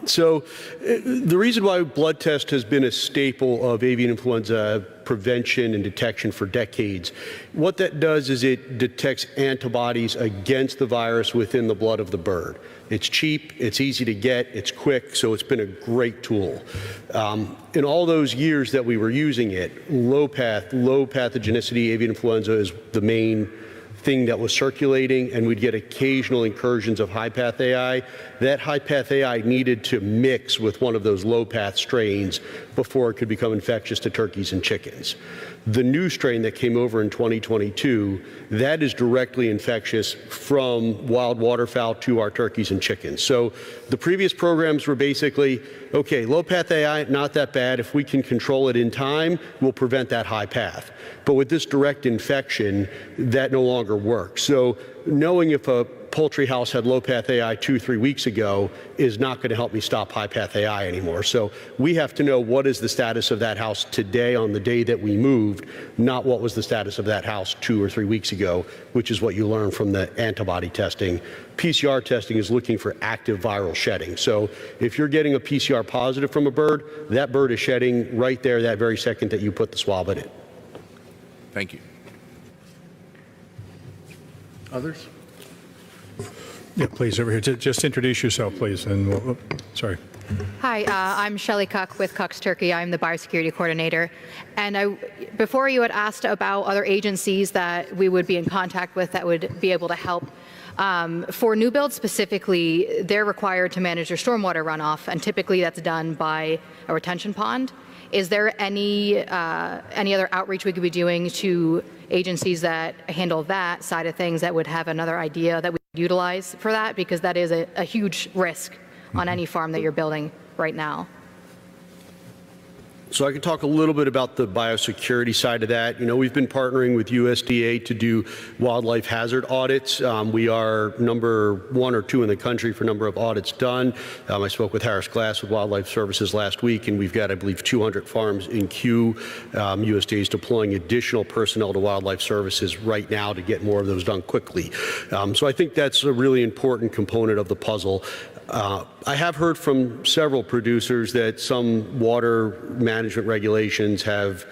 So the reason why blood test has been a staple of avian influenza prevention and detection for decades, what that does is it detects antibodies against the virus within the blood of the bird. It's cheap, it's easy to get, it's quick, so it's been a great tool. In all those years that we were using it, low pathogenicity avian influenza is the main thing that was circulating, and we'd get occasional incursions of high path AI. That high path AI needed to mix with one of those low path strains before it could become infectious to turkeys and chickens. The new strain that came over in 2022, that is directly infectious from wild waterfowl to our turkeys and chickens. So the previous programs were basically, okay, low path AI, not that bad. If we can control it in time, we'll prevent that high path. But with this direct infection, that no longer works. So knowing if a poultry house had low path AI 2-3 weeks ago is not going to help me stop high path AI anymore. So we have to know what is the status of that house today on the day that we moved, not what was the status of that house 2 or 3 weeks ago, which is what you learn from the antibody testing. PCR testing is looking for active viral shedding. So if you're getting a PCR positive from a bird, that bird is shedding right there that very second that you put the swab in it. Thank you. Others? Yeah, please, over here. Just introduce yourself, please. And sorry. Hi, I'm Shelley Cuck with Cuck's Turkey. I'm the biosecurity coordinator. And before you had asked about other agencies that we would be in contact with that would be able to help. For new builds specifically, they're required to manage their stormwater runoff, and typically that's done by a retention pond. Is there any other outreach we could be doing to agencies that handle that side of things that would have another idea that we could utilize for that? Because that is a huge risk on any farm that you're building right now. So I can talk a little bit about the biosecurity side of that. You know, we've been partnering with USDA to do wildlife hazard audits. We are number 1 or 2 in the country for number of audits done. I spoke with Harris Glass with Wildlife Services last week, and we've got, I believe, 200 farms in queue. USDA is deploying additional personnel to Wildlife Services right now to get more of those done quickly. So I think that's a really important component of the puzzle. I have heard from several producers that some water management regulations have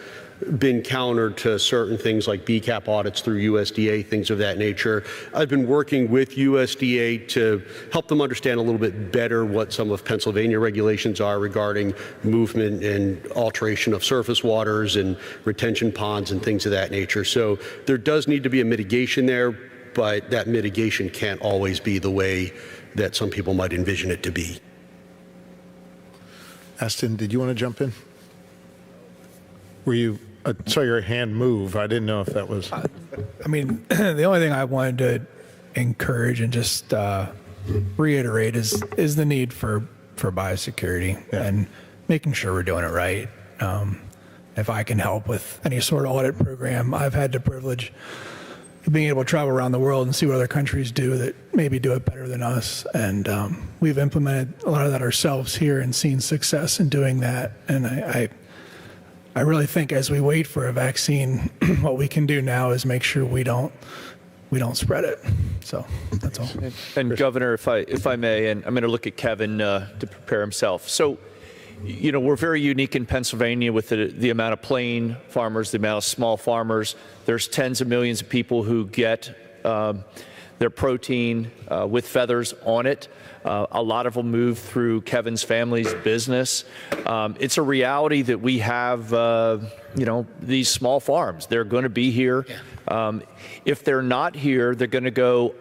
been countered to certain things like BCAP audits through USDA, things of that nature. I've been working with USDA to help them understand a little bit better what some of Pennsylvania regulations are regarding movement and alteration of surface waters and retention ponds and things of that nature. So there does need to be a mitigation there, but that mitigation can't always be the way that some people might envision it to be. Aston, did you want to jump in? Were you, I saw your hand move. I didn't know if that was. I mean, the only thing I wanted to encourage and just reiterate is the need for biosecurity and making sure we're doing it right. If I can help with any sort of audit program, I've had the privilege being able to travel around the world and see what other countries do that maybe do it better than us. And we've implemented a lot of that ourselves here and seen success in doing that. And I really think as we wait for a vaccine, what we can do now is make sure we don't spread it. So that's all. And Governor, if I may, and I'm going to look at Kevin to prepare himself. So, you know, we're very unique in Pennsylvania with the amount of plain farmers, the amount of small farmers. There's tens of millions of people who get their protein with feathers on it. A lot of them move through Kevin's family's business. It's a reality that we have, you know, these small farms. They're going to be here. If they're not here, they're going to go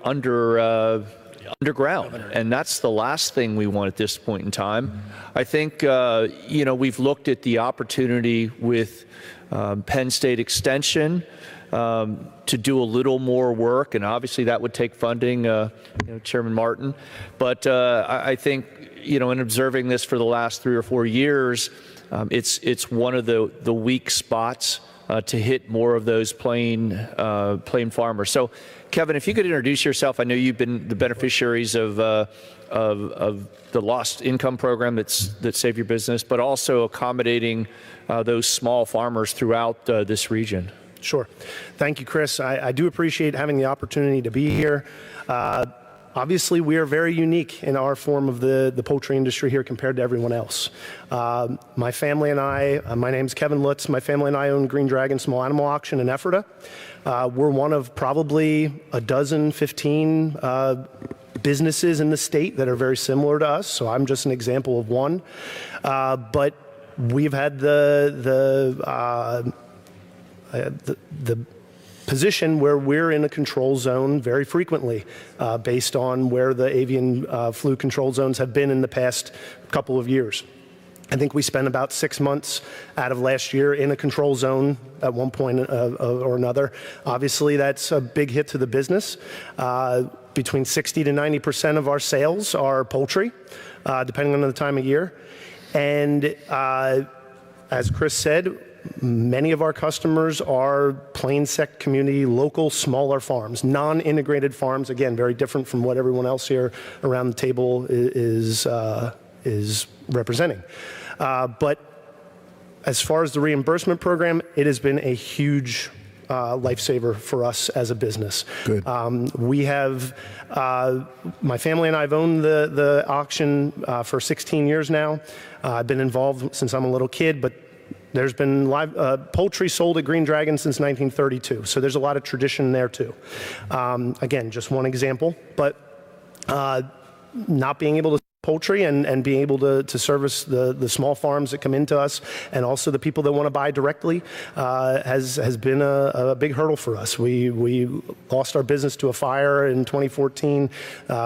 underground, and that's the last thing we want at this point in time. I think, we've looked at the opportunity with Penn State Extension to do a little more work, and obviously that would take funding, Chairman Martin. But I think, in observing this for the last 3 or 4 years, it's one of the weak spots to hit more of those plain farmers. So, Kevin, if you could introduce yourself. I know you've been the beneficiaries of the Lost Income Program that Saved Your Business, but also accommodating those small farmers throughout this region. Sure. Thank you, Chris. I do appreciate having the opportunity to be here. Obviously, we are very unique in our form of the poultry industry here compared to everyone else. My family and I, my name's Kevin Lutz, my family and I own Green Dragon Small Animal Auction in Ephrata. We're one of probably 15 businesses in the state that are very similar to us, so I'm just an example of one. But we've had the position where we're in a control zone very frequently based on where the avian flu control zones have been in the past couple of years. I think we spent about 6 months out of last year in a control zone at one point or another. Obviously, that's a big hit to the business. Between 60 to 90% of our sales are poultry, depending on the time of year. And as Chris said, many of our customers are plain sect community, local, smaller farms, non-integrated farms. Again, very different from what everyone else here around the table is representing. But as far as the reimbursement program, it has been a huge lifesaver for us as a business. Good. We have, my family and I have owned the auction for 16 years now. I've been involved since I'm a little kid, but there's been live poultry sold at Green Dragon since 1932, so there's a lot of tradition there too. Again, just one example, but not being able to poultry and being able to service the small farms that come into us and also the people that want to buy directly has been a big hurdle for us. We lost our business to a fire in 2014.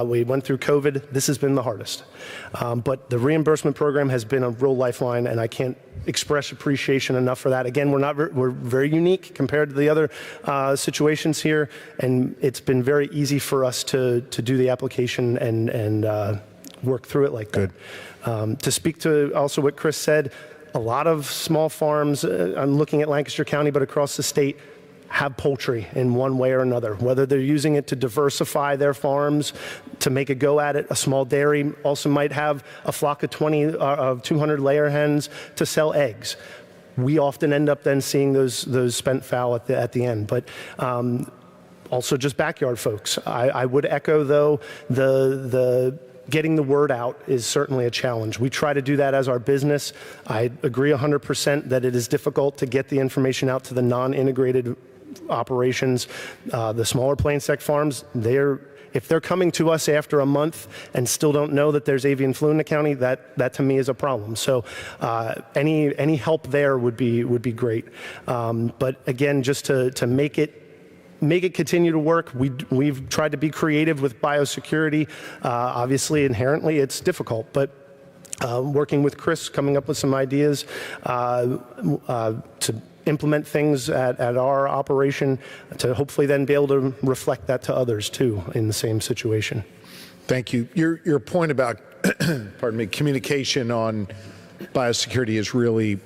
We went through COVID. This has been the hardest. But the reimbursement program has been a real lifeline, and I can't express appreciation enough for that. Again, we're very unique compared to the other situations here, and it's been very easy for us to do the application and work through it like that. Good. To speak to also what Chris said, a lot of small farms, I'm looking at Lancaster County, but across the state, have poultry in one way or another, whether they're using it to diversify their farms, to make a go at it. A small dairy also might have a flock of 200 layer hens to sell eggs. We often end up then seeing those spent fowl at the end. But also just backyard folks. I would echo, though, the getting the word out is certainly a challenge. We try to do that as our business. I agree 100% that it is difficult to get the information out to the non-integrated operations. The smaller plain sect farms, if they're coming to us after a month and still don't know that there's avian flu in the county, that to me is a problem. So any help there would be great. But again, just to make it continue to work. We've tried to be creative with biosecurity. Obviously, inherently, it's difficult, but working with Chris, coming up with some ideas to implement things at our operation to hopefully then be able to reflect that to others too in the same situation. Thank you. Your point about, pardon me, communication on biosecurity is really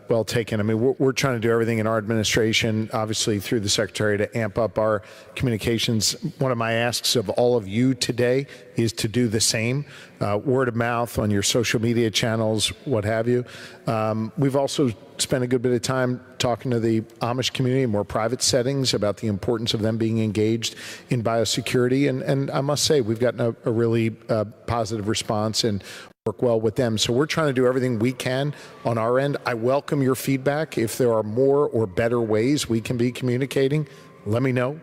well taken. I mean, we're trying to do everything in our administration, obviously through the Secretary, to amp up our communications. One of my asks of all of you today is to do the same, word of mouth on your social media channels, what have you. We've also spent a good bit of time talking to the Amish community in more private settings about the importance of them being engaged in biosecurity. And I must say, we've gotten a really positive response and work well with them. So we're trying to do everything we can on our end. I welcome your feedback. If there are more or better ways we can be communicating, let me know.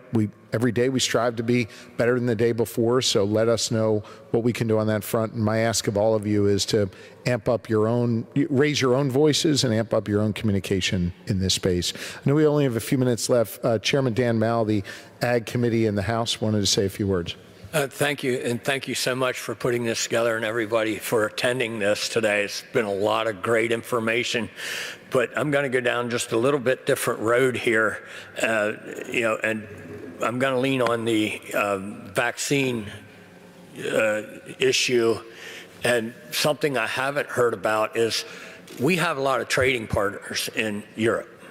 Every day we strive to be better than the day before, so let us know what we can do on that front. And my ask of all of you is to raise your own voices and amp up your own communication in this space. I know we only have a few minutes left. Chairman Dan Mal, the Ag Committee in the House, wanted to say a few words. Thank you, and thank you so much for putting this together and everybody for attending this today. It's been a lot of great information, but I'm going to go down just a little bit different road here, and I'm going to lean on the vaccine issue. And something I haven't heard about is we have a lot of trading partners in Europe,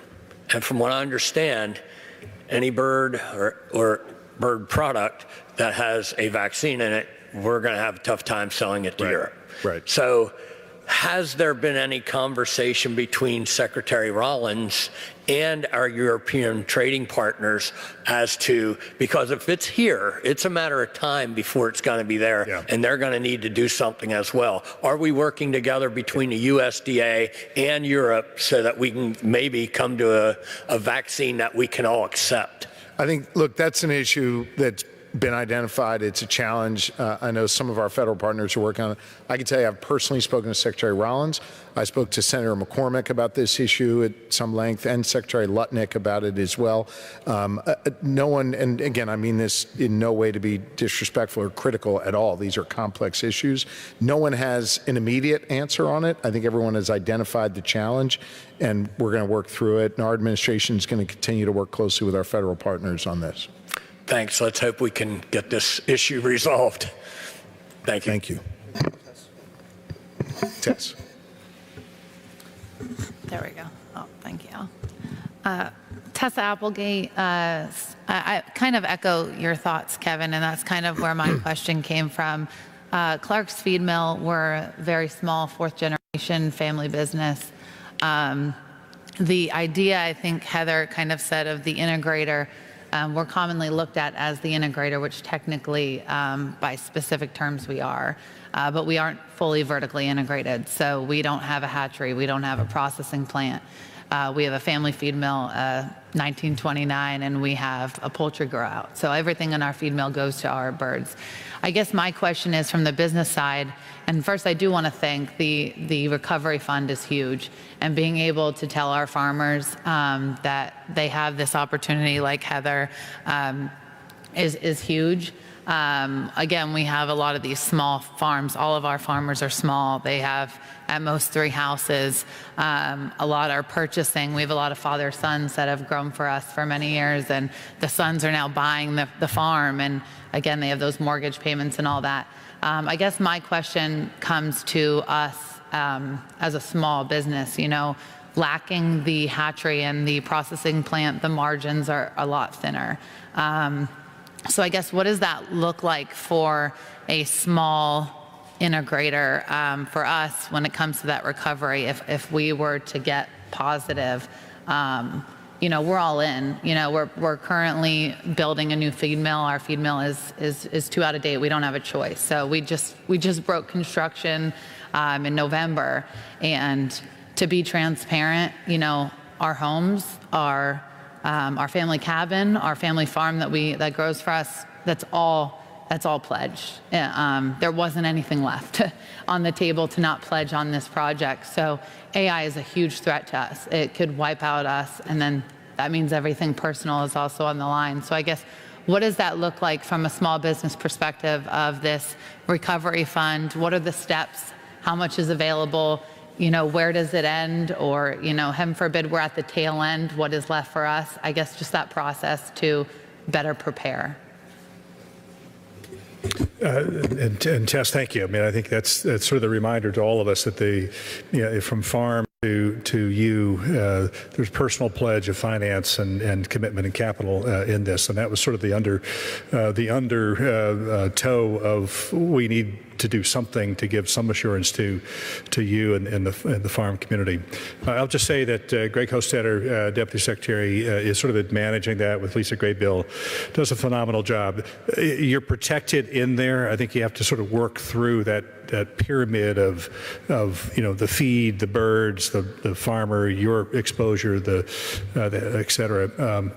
and from what I understand, any bird or bird product that has a vaccine in it, we're going to have a tough time selling it to Europe. Right. So has there been any conversation between Secretary Rollins and our European trading partners as to, because if it's here, it's a matter of time before it's going to be there, and they're going to need to do something as well. Are we working together between the USDA and Europe so that we can maybe come to a vaccine that we can all accept? I think, look, that's an issue that's been identified. It's a challenge. I know some of our federal partners are working on it. I can tell you I've personally spoken to Secretary Rollins. I spoke to Senator McCormick about this issue at some length, and Secretary Lutnick about it as well. No one, and again, I mean this in no way to be disrespectful or critical at all. These are complex issues. No one has an immediate answer on it. I think everyone has identified the challenge, and we're going to work through it. And our administration is going to continue to work closely with our federal partners on this. Thanks. Let's hope we can get this issue resolved. Thank you. Thank you. Tess. There we go. Oh, thank you. Tessa Applegate, I kind of echo your thoughts, Kevin, and that's kind of where my question came from. Clark's Feed Mill, we're a very small fourth-generation family business. The idea, I think Heather kind of said, of the integrator, we're commonly looked at as the integrator, which technically, by specific terms, we are. But we aren't fully vertically integrated. So we don't have a hatchery. We don't have a processing plant. We have a family feed mill, 1929, and we have a poultry grow out. So everything in our feed mill goes to our birds. I guess my question is from the business side, and first I do want to thank the recovery fund is huge, and being able to tell our farmers that they have this opportunity like Heather is huge. Again, we have a lot of these small farms. All of our farmers are small. They have at most 3 houses. A lot are purchasing. We have a lot of father-sons that have grown for us for many years, and the sons are now buying the farm. And again, they have those mortgage payments and all that. I guess my question comes to us as a small business, lacking the hatchery and the processing plant, the margins are a lot thinner. So I guess what does that look like for a small integrator for us when it comes to that recovery? If we were to get positive, we're all in. We're currently building a new feed mill. Our feed mill is too out of date. We don't have a choice. So we just broke construction in November, and to be transparent, our homes are. Our family cabin, our family farm that grows for us, that's all pledged. There wasn't anything left on the table to not pledge on this project. So AI is a huge threat to us. It could wipe out us, and then that means everything personal is also on the line. So I guess, what does that look like from a small business perspective of this recovery fund? What are the steps? How much is available? Where does it end? Or, heaven forbid, we're at the tail end. What is left for us? I guess just that process to better prepare. And Tess, thank you. I mean, I think that's sort of the reminder to all of us that from farm to you, there's personal pledge of finance and commitment and capital in this, and that was sort of the undertow of we need to do something to give some assurance to you and the farm community. I'll just say that Greg Hostetter, Deputy Secretary, is sort of managing that with Lisa Graybill, does a phenomenal job. You're protected in there. I think you have to sort of work through that pyramid of the feed, the birds, the farmer, your exposure, the et cetera.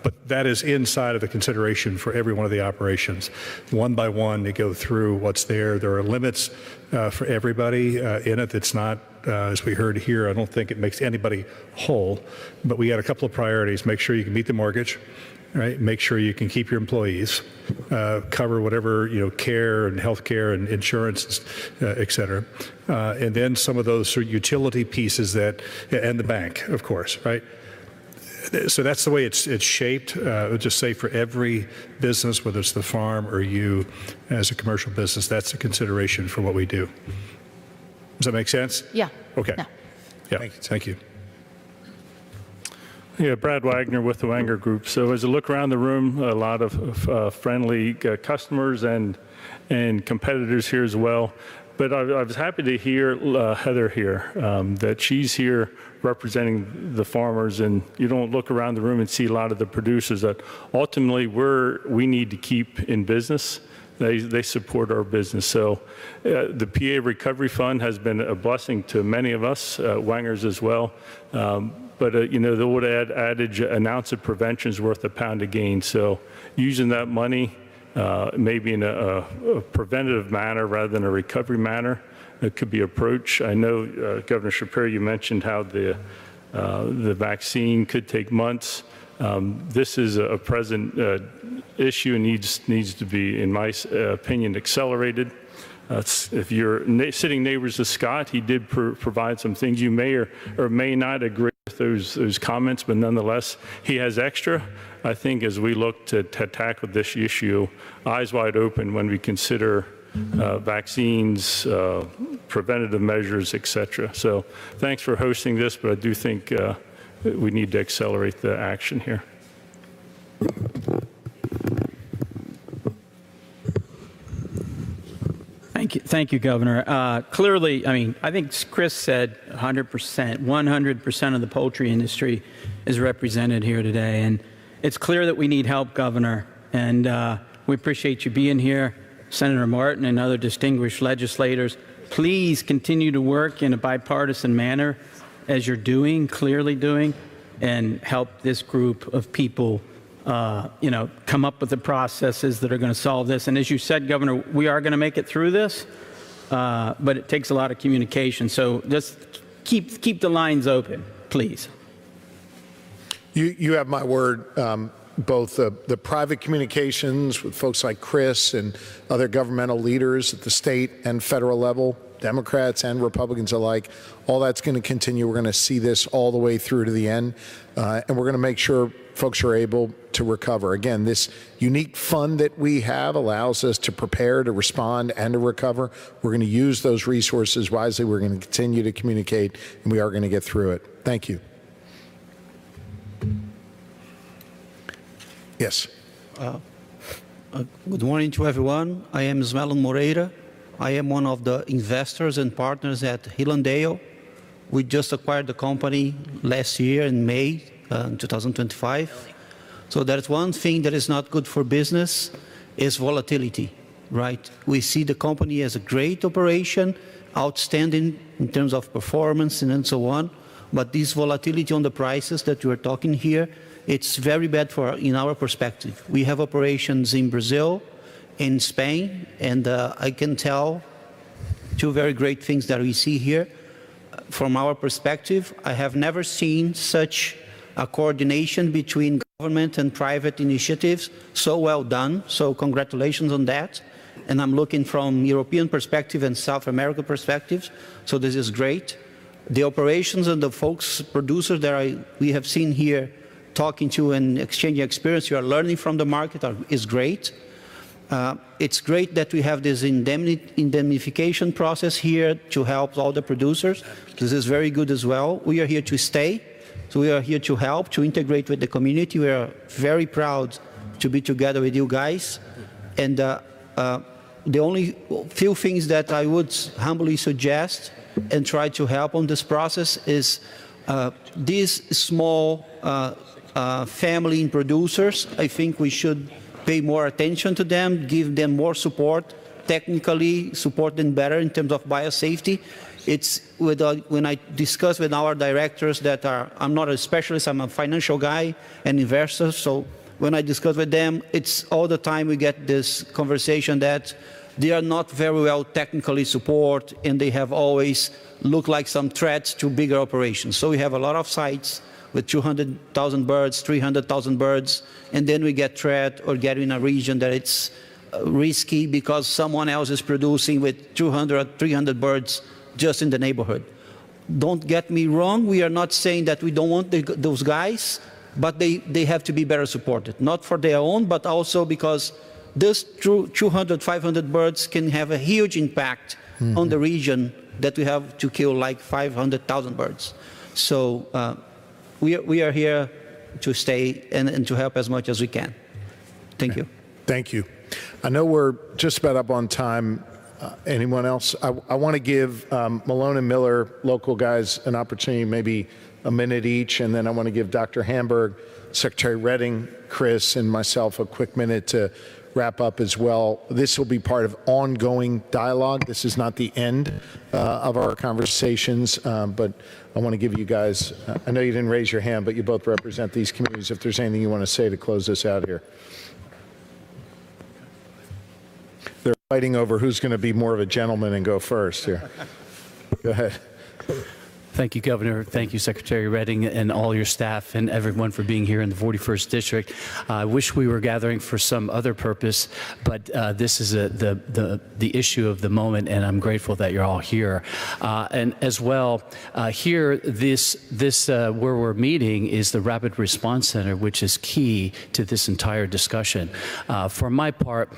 But that is inside of the consideration for every one of the operations. One by one, you go through what's there. There are limits for everybody in it. It's not, as we heard here, I don't think it makes anybody whole, but we got a couple of priorities. Make sure you can meet the mortgage. right? Make sure you can keep your employees, cover whatever, care and health care and insurance, et cetera. And then some of those sort of utility pieces and the bank, of course, right? So that's the way it's shaped. I'll just say for every business, whether it's the farm or you as a commercial business, that's a consideration for what we do. Does that make sense? Yeah. Okay. Yeah. Thank you. Yeah, Brad Wagner with the Wanger Group. So as I look around the room, a lot of friendly customers and competitors here as well. But I was happy to hear Heather here, that she's here representing the farmers, and you don't look around the room and see a lot of the producers that ultimately we need to keep in business. They support our business. So the PA Recovery Fund has been a blessing to many of us, Wangers as well. But the old adage, an ounce of prevention is worth a pound of gain. So using that money maybe in a preventative manner rather than a recovery manner, it could be approached. I know, Governor Shapiro, you mentioned how the vaccine could take months. This is a present issue and needs to be, in my opinion, accelerated. If you're sitting neighbors to Scott, he did provide some things. You may or may not agree with those comments, but nonetheless, he has extra. I think as we look to tackle this issue, eyes wide open when we consider vaccines, preventative measures, et cetera. So thanks for hosting this, but I do think we need to accelerate the action here. Thank you, Governor. Clearly, I think Chris said 100% of the poultry industry is represented here today. And it's clear that we need help, Governor. And we appreciate you being here. Senator Martin and other distinguished legislators, please continue to work in a bipartisan manner as you're clearly doing, and help this group of people come up with the processes that are going to solve this. And as you said, Governor, we are going to make it through this, but it takes a lot of communication. So just keep the lines open, please. You have my word. Both the private communications with folks like Chris and other governmental leaders at the state and federal level, Democrats and Republicans alike, all that's going to continue. We're going to see this all the way through to the end, and we're going to make sure folks are able to recover. Again, this unique fund that we have allows us to prepare, to respond, and to recover. We're going to use those resources wisely. We're going to continue to communicate, and we are going to get through it. Thank you. Yes. Good morning to everyone. I am Smelon Moreira. I am one of the investors and partners at Hillandale. We just acquired the company last year in May 2025. So there's one thing that is not good for business is volatility, right? We see the company as a great operation, outstanding in terms of performance and so on. But this volatility on the prices that you are talking here, it's very bad in our perspective. We have operations in Brazil, in Spain, and I can tell two very great things that we see here. From our perspective, I have never seen such a coordination between government and private initiatives so well done. So congratulations on that. And I'm looking from European perspective and South American perspectives. So this is great. The operations and the folks, producers that we have seen here talking to and exchanging experience, you are learning from the market is great. It's great that we have this indemnification process here to help all the producers. This is very good as well. We are here to stay. So we are here to help, to integrate with the community. We are very proud to be together with you guys. And the only few things that I would humbly suggest and try to help on this process is these small family producers. I think we should pay more attention to them, give them more support, technically support them better in terms of biosafety. It's when I discuss with our directors that I'm not a specialist, I'm a financial guy and investor, so when I discuss with them, it's all the time we get this conversation that they are not very well technically support and they have always looked like some threats to bigger operations. So we have a lot of sites with 200,000 birds, 300,000 birds, and then we get threat or get in a region that it's risky because someone else is producing with 200 or 300 birds just in the neighborhood. Don't get me wrong, we are not saying that we don't want those guys, but they have to be better supported, not for their own, but also because those 200, 500 birds can have a huge impact on the region that we have to kill like 500,000 birds. So we are here to stay and to help as much as we can. Thank you. Thank you. I know we're just about up on time. Anyone else? I want to give Malone and Miller, local guys, an opportunity, maybe a minute each, and then I want to give Dr. Hamburg, Secretary Redding, Chris, and myself a quick minute to wrap up as well. This will be part of ongoing dialogue. This is not the end of our conversations, but I want to give you guys, I know you didn't raise your hand, but you both represent these communities. If there's anything you want to say to close this out here. They're fighting over who's going to be more of a gentleman and go first here. Go ahead. Thank you, Governor. Thank you, Secretary Redding, and all your staff and everyone for being here in the 41st District. I wish we were gathering for some other purpose, but this is the issue of the moment, and I'm grateful that you're all here. And as well, here, where we're meeting is the Rapid Response Center, which is key to this entire discussion. For my part,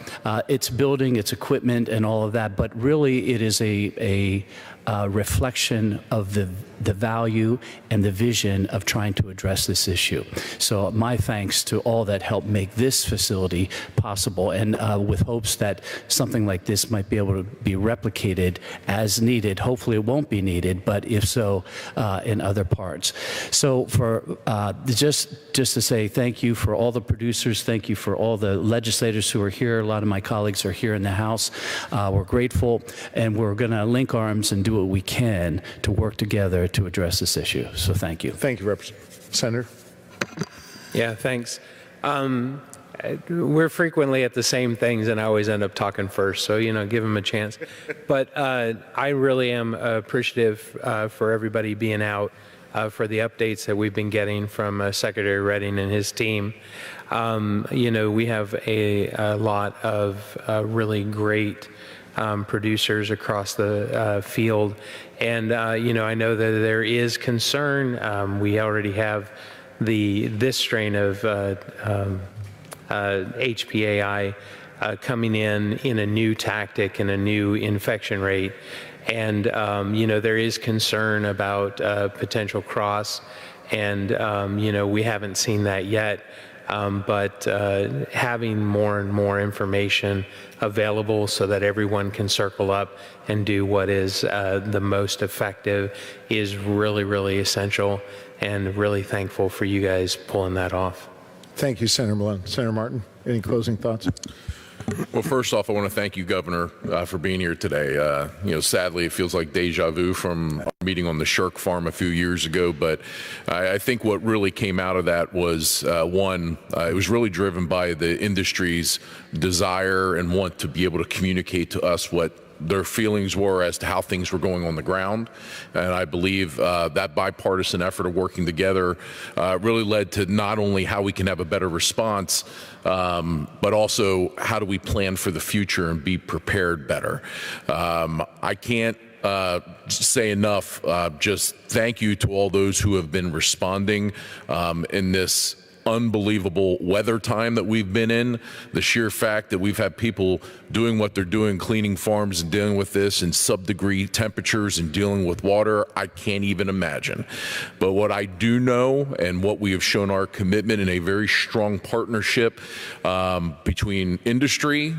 it's building, it's equipment, and all of that, but really it is a reflection of the value and the vision of trying to address this issue. So my thanks to all that helped make this facility possible, and with hopes that something like this might be able to be replicated as needed. Hopefully it won't be needed, but if so, in other parts. So for just to say thank you for all the producers, thank you for all the legislators who are here. A lot of my colleagues are here in the House. We're grateful, and we're going to link arms and do what we can to work together to address this issue. So thank you. Thank you, Senator. Yeah, thanks. We're frequently at the same things, and I always end up talking first, so, give them a chance. But I really am appreciative for everybody being out for the updates that we've been getting from Secretary Redding and his team. We have a lot of really great producers across the field. And, I know that there is concern. We already have this strain of HPAI coming in a new tactic and a new infection rate. And, there is concern about potential cross. And, we haven't seen that yet. But having more and more information available so that everyone can circle up and do what is the most effective is really, really essential, and really thankful for you guys pulling that off. Thank you, Senator Malone. Senator Martin, any closing thoughts? Well, first off, I want to thank you, Governor, for being here today. Sadly, it feels like deja vu from our meeting on the Shirk Farm a few years ago, but I think what really came out of that was, one, it was really driven by the industry's desire and want to be able to communicate to us what their feelings were as to how things were going on the ground. And I believe that bipartisan effort of working together really led to not only how we can have a better response, but also how do we plan for the future and be prepared better. I can't say enough, just thank you to all those who have been responding in this unbelievable weather time that we've been in. The sheer fact that we've had people doing what they're doing, cleaning farms and dealing with this in sub-degree temperatures and dealing with water, I can't even imagine. But what I do know, and what we have shown our commitment in a very strong partnership between industry,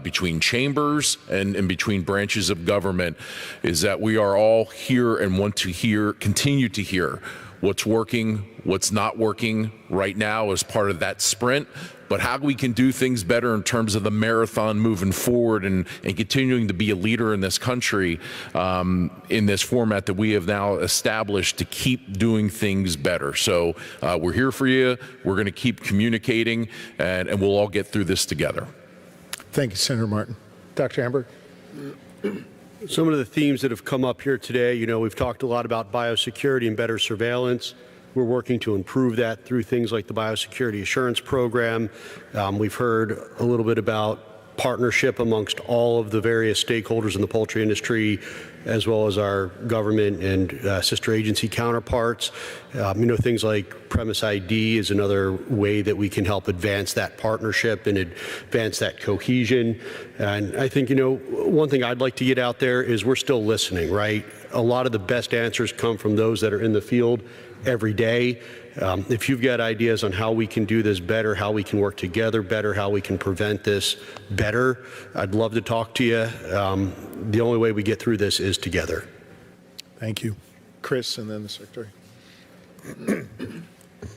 between chambers, and between branches of government, is that we are all here and want to continue to hear what's working, what's not working right now as part of that sprint, but how we can do things better in terms of the marathon moving forward and continuing to be a leader in this country in this format that we have now established to keep doing things better. So we're here for you. We're going to keep communicating, and we'll all get through this together. Thank you, Senator Martin. Dr. Hamburg. Some of the themes that have come up here today, we've talked a lot about biosecurity and better surveillance. We're working to improve that through things like the Biosecurity Assurance Program. We've heard a little bit about partnership amongst all of the various stakeholders in the poultry industry, as well as our government and sister agency counterparts. Things like Premise ID is another way that we can help advance that partnership and advance that cohesion. And I think, one thing I'd like to get out there is we're still listening, right? A lot of the best answers come from those that are in the field every day. If you've got ideas on how we can do this better, how we can work together better, how we can prevent this better, I'd love to talk to you. The only way we get through this is together. Thank you. Chris, and then the Secretary.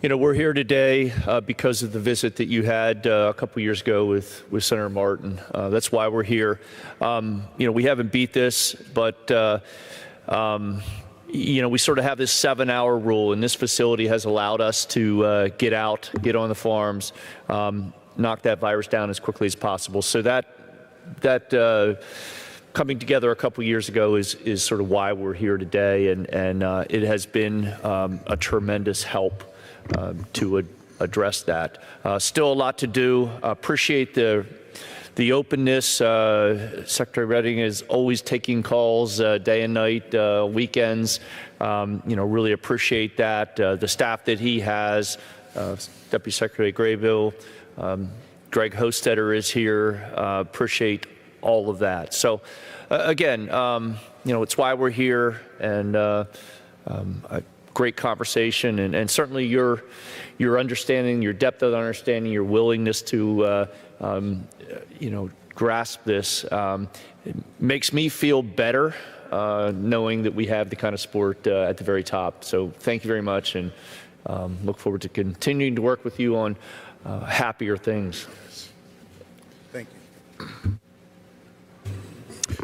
We're here today because of the visit that you had a couple years ago with Senator Martin. That's why we're here. We haven't beat this, but we sort of have this 7-hour rule, and this facility has allowed us to get out, get on the farms, knock that virus down as quickly as possible. So that coming together a couple years ago is sort of why we're here today, and it has been a tremendous help to address that. Still a lot to do. Appreciate the openness. Secretary Redding is always taking calls day and night, weekends. Really appreciate that. The staff that he has, Deputy Secretary Graybill, Greg Hostetter is here. Appreciate all of that. So again, it's why we're here, and a great conversation, and certainly your understanding, your depth of understanding, your willingness to grasp this it makes me feel better knowing that we have the kind of support at the very top. So thank you very much, and look forward to continuing to work with you on happier things. Thank you.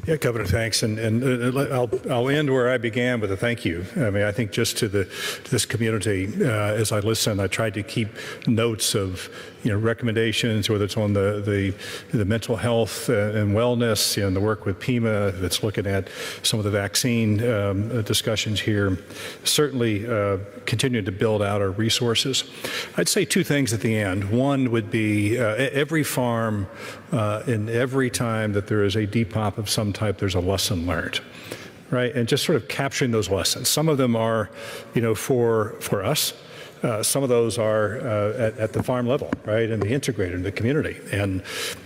Yeah, Governor, thanks. And I'll end where I began with a thank you. I mean, I think just to this community, as I listen, I tried to keep notes of recommendations, whether it's on the mental health and wellness, and the work with PEMA that's looking at some of the vaccine discussions here. Certainly continuing to build out our resources. I'd say two things at the end. One would be every farm and every time that there is a depop of some type, there's a lesson learned. Right, and just sort of capturing those lessons. Some of them are, for us. Some of those are at the farm level, right, and the integrator in the community. And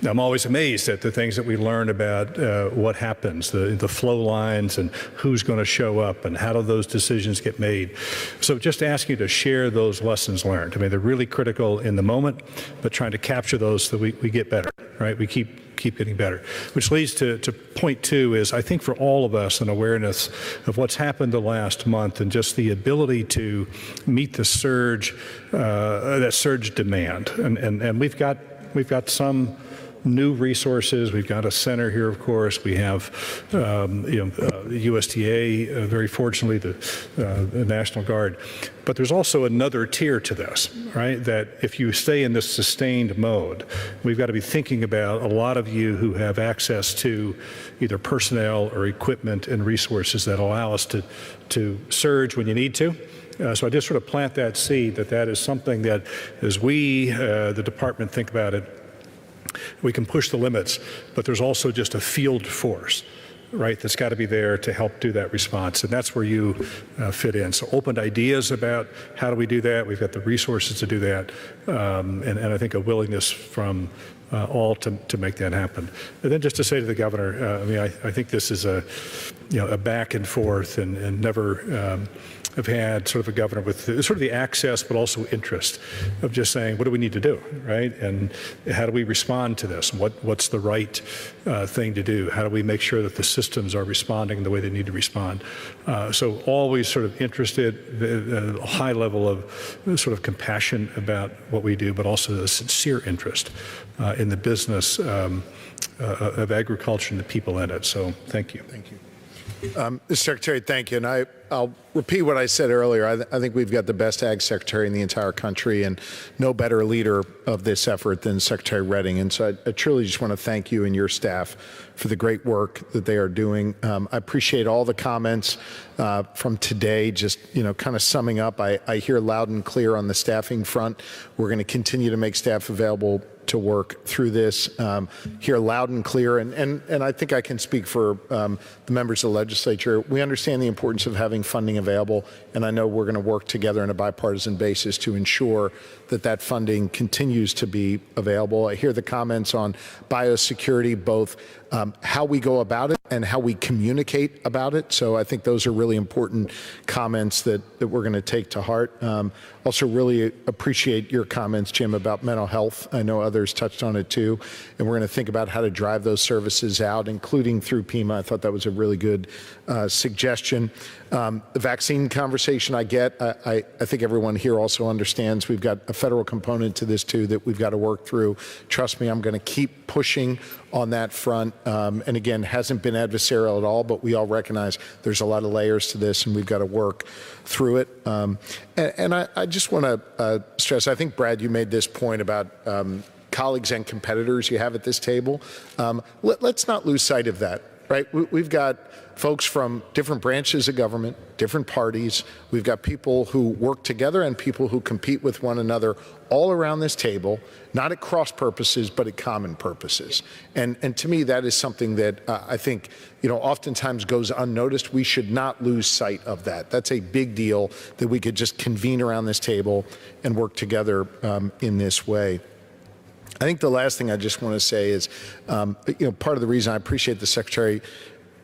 I'm always amazed at the things that we learn about what happens, the flow lines, and who's going to show up, and how do those decisions get made. So just asking you to share those lessons learned. I mean, they're really critical in the moment, but trying to capture those so that we get better, right? We keep getting better. Which leads to point two is, I think for all of us, an awareness of what's happened the last month and just the ability to meet the surge, that surge demand. And we've got some new resources. We've got a center here, of course. We have, the USDA, very fortunately, the National Guard. But there's also another tier to this, right? That if you stay in this sustained mode, we've got to be thinking about a lot of you who have access to either personnel or equipment and resources that allow us to surge when you need to. So I just sort of plant that seed that is something that, as we, the department, think about it, we can push the limits, but there's also just a field force, right, that's got to be there to help do that response, and that's where you fit in. So open ideas about how do we do that. We've got the resources to do that, and I think a willingness from all to make that happen. And then just to say to the governor, I think this is a back and forth, and never have had sort of a governor with sort of the access, but also interest of just saying, what do we need to do, right? And how do we respond to this? What's the right thing to do? How do we make sure that the systems are responding the way they need to respond? So always sort of interested, a high level of sort of compassion about what we do, but also a sincere interest in the business of agriculture and the people in it. So thank you. Thank you. Mr. Secretary, thank you. And I'll repeat what I said earlier. I think we've got the best ag secretary in the entire country, and no better leader of this effort than Secretary Redding. And so I truly just want to thank you and your staff for the great work that they are doing. I appreciate all the comments from today. Just, kind of summing up, I hear loud and clear on the staffing front. We're going to continue to make staff available to work through this, hear loud and clear, and I think I can speak for the members of the legislature. We understand the importance of having funding available, and I know we're going to work together on a bipartisan basis to ensure that that funding continues to be available. I hear the comments on biosecurity, both how we go about it and how we communicate about it. So I think those are really important comments that we're going to take to heart. Also really appreciate your comments, Jim, about mental health. I know others touched on it too. And we're going to think about how to drive those services out, including through PEMA. I thought that was a really good suggestion. The vaccine conversation I get, I think everyone here also understands we've got a federal component to this too that we've got to work through. Trust me, I'm going to keep pushing on that front. And again, hasn't been adversarial at all, but we all recognize there's a lot of layers to this and we've got to work through it. And I just want to stress, I think, Brad, you made this point about colleagues and competitors you have at this table. Let's not lose sight of that, right? We've got folks from different branches of government, different parties. We've got people who work together and people who compete with one another all around this table, not at cross purposes, but at common purposes. And to me, that is something that I think, oftentimes goes unnoticed. We should not lose sight of that. That's a big deal that we could just convene around this table and work together in this way. I think the last thing I just want to say is, part of the reason I appreciate the Secretary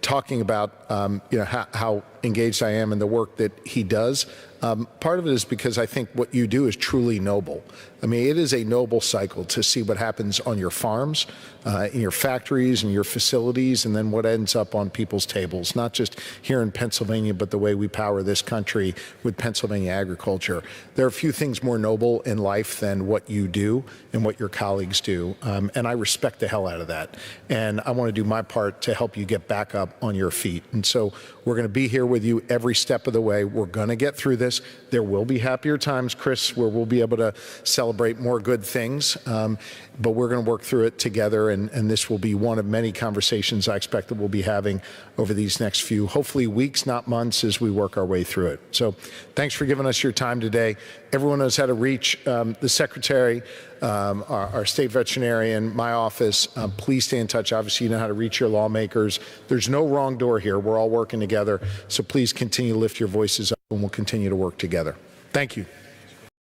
talking about, how engaged I am in the work that he does. Part of it is because I think what you do is truly noble. I mean, it is a noble cycle to see what happens on your farms, in your factories, and your facilities, and then what ends up on people's tables, not just here in Pennsylvania, but the way we power this country with Pennsylvania agriculture. There are few things more noble in life than what you do and what your colleagues do, and I respect the hell out of that. And I want to do my part to help you get back up on your feet. And so we're going to be here with you every step of the way. We're going to get through this. There will be happier times, Chris, where we'll be able to celebrate more good things, but we're going to work through it together, and this will be one of many conversations I expect that we'll be having over these next few, hopefully weeks, not months, as we work our way through it. So thanks for giving us your time today. Everyone knows how to reach the Secretary, our state veterinarian, my office. Please stay in touch. Obviously, you know how to reach your lawmakers. There's no wrong door here. We're all working together. So please continue to lift your voices up, and we'll continue to work together. Thank you.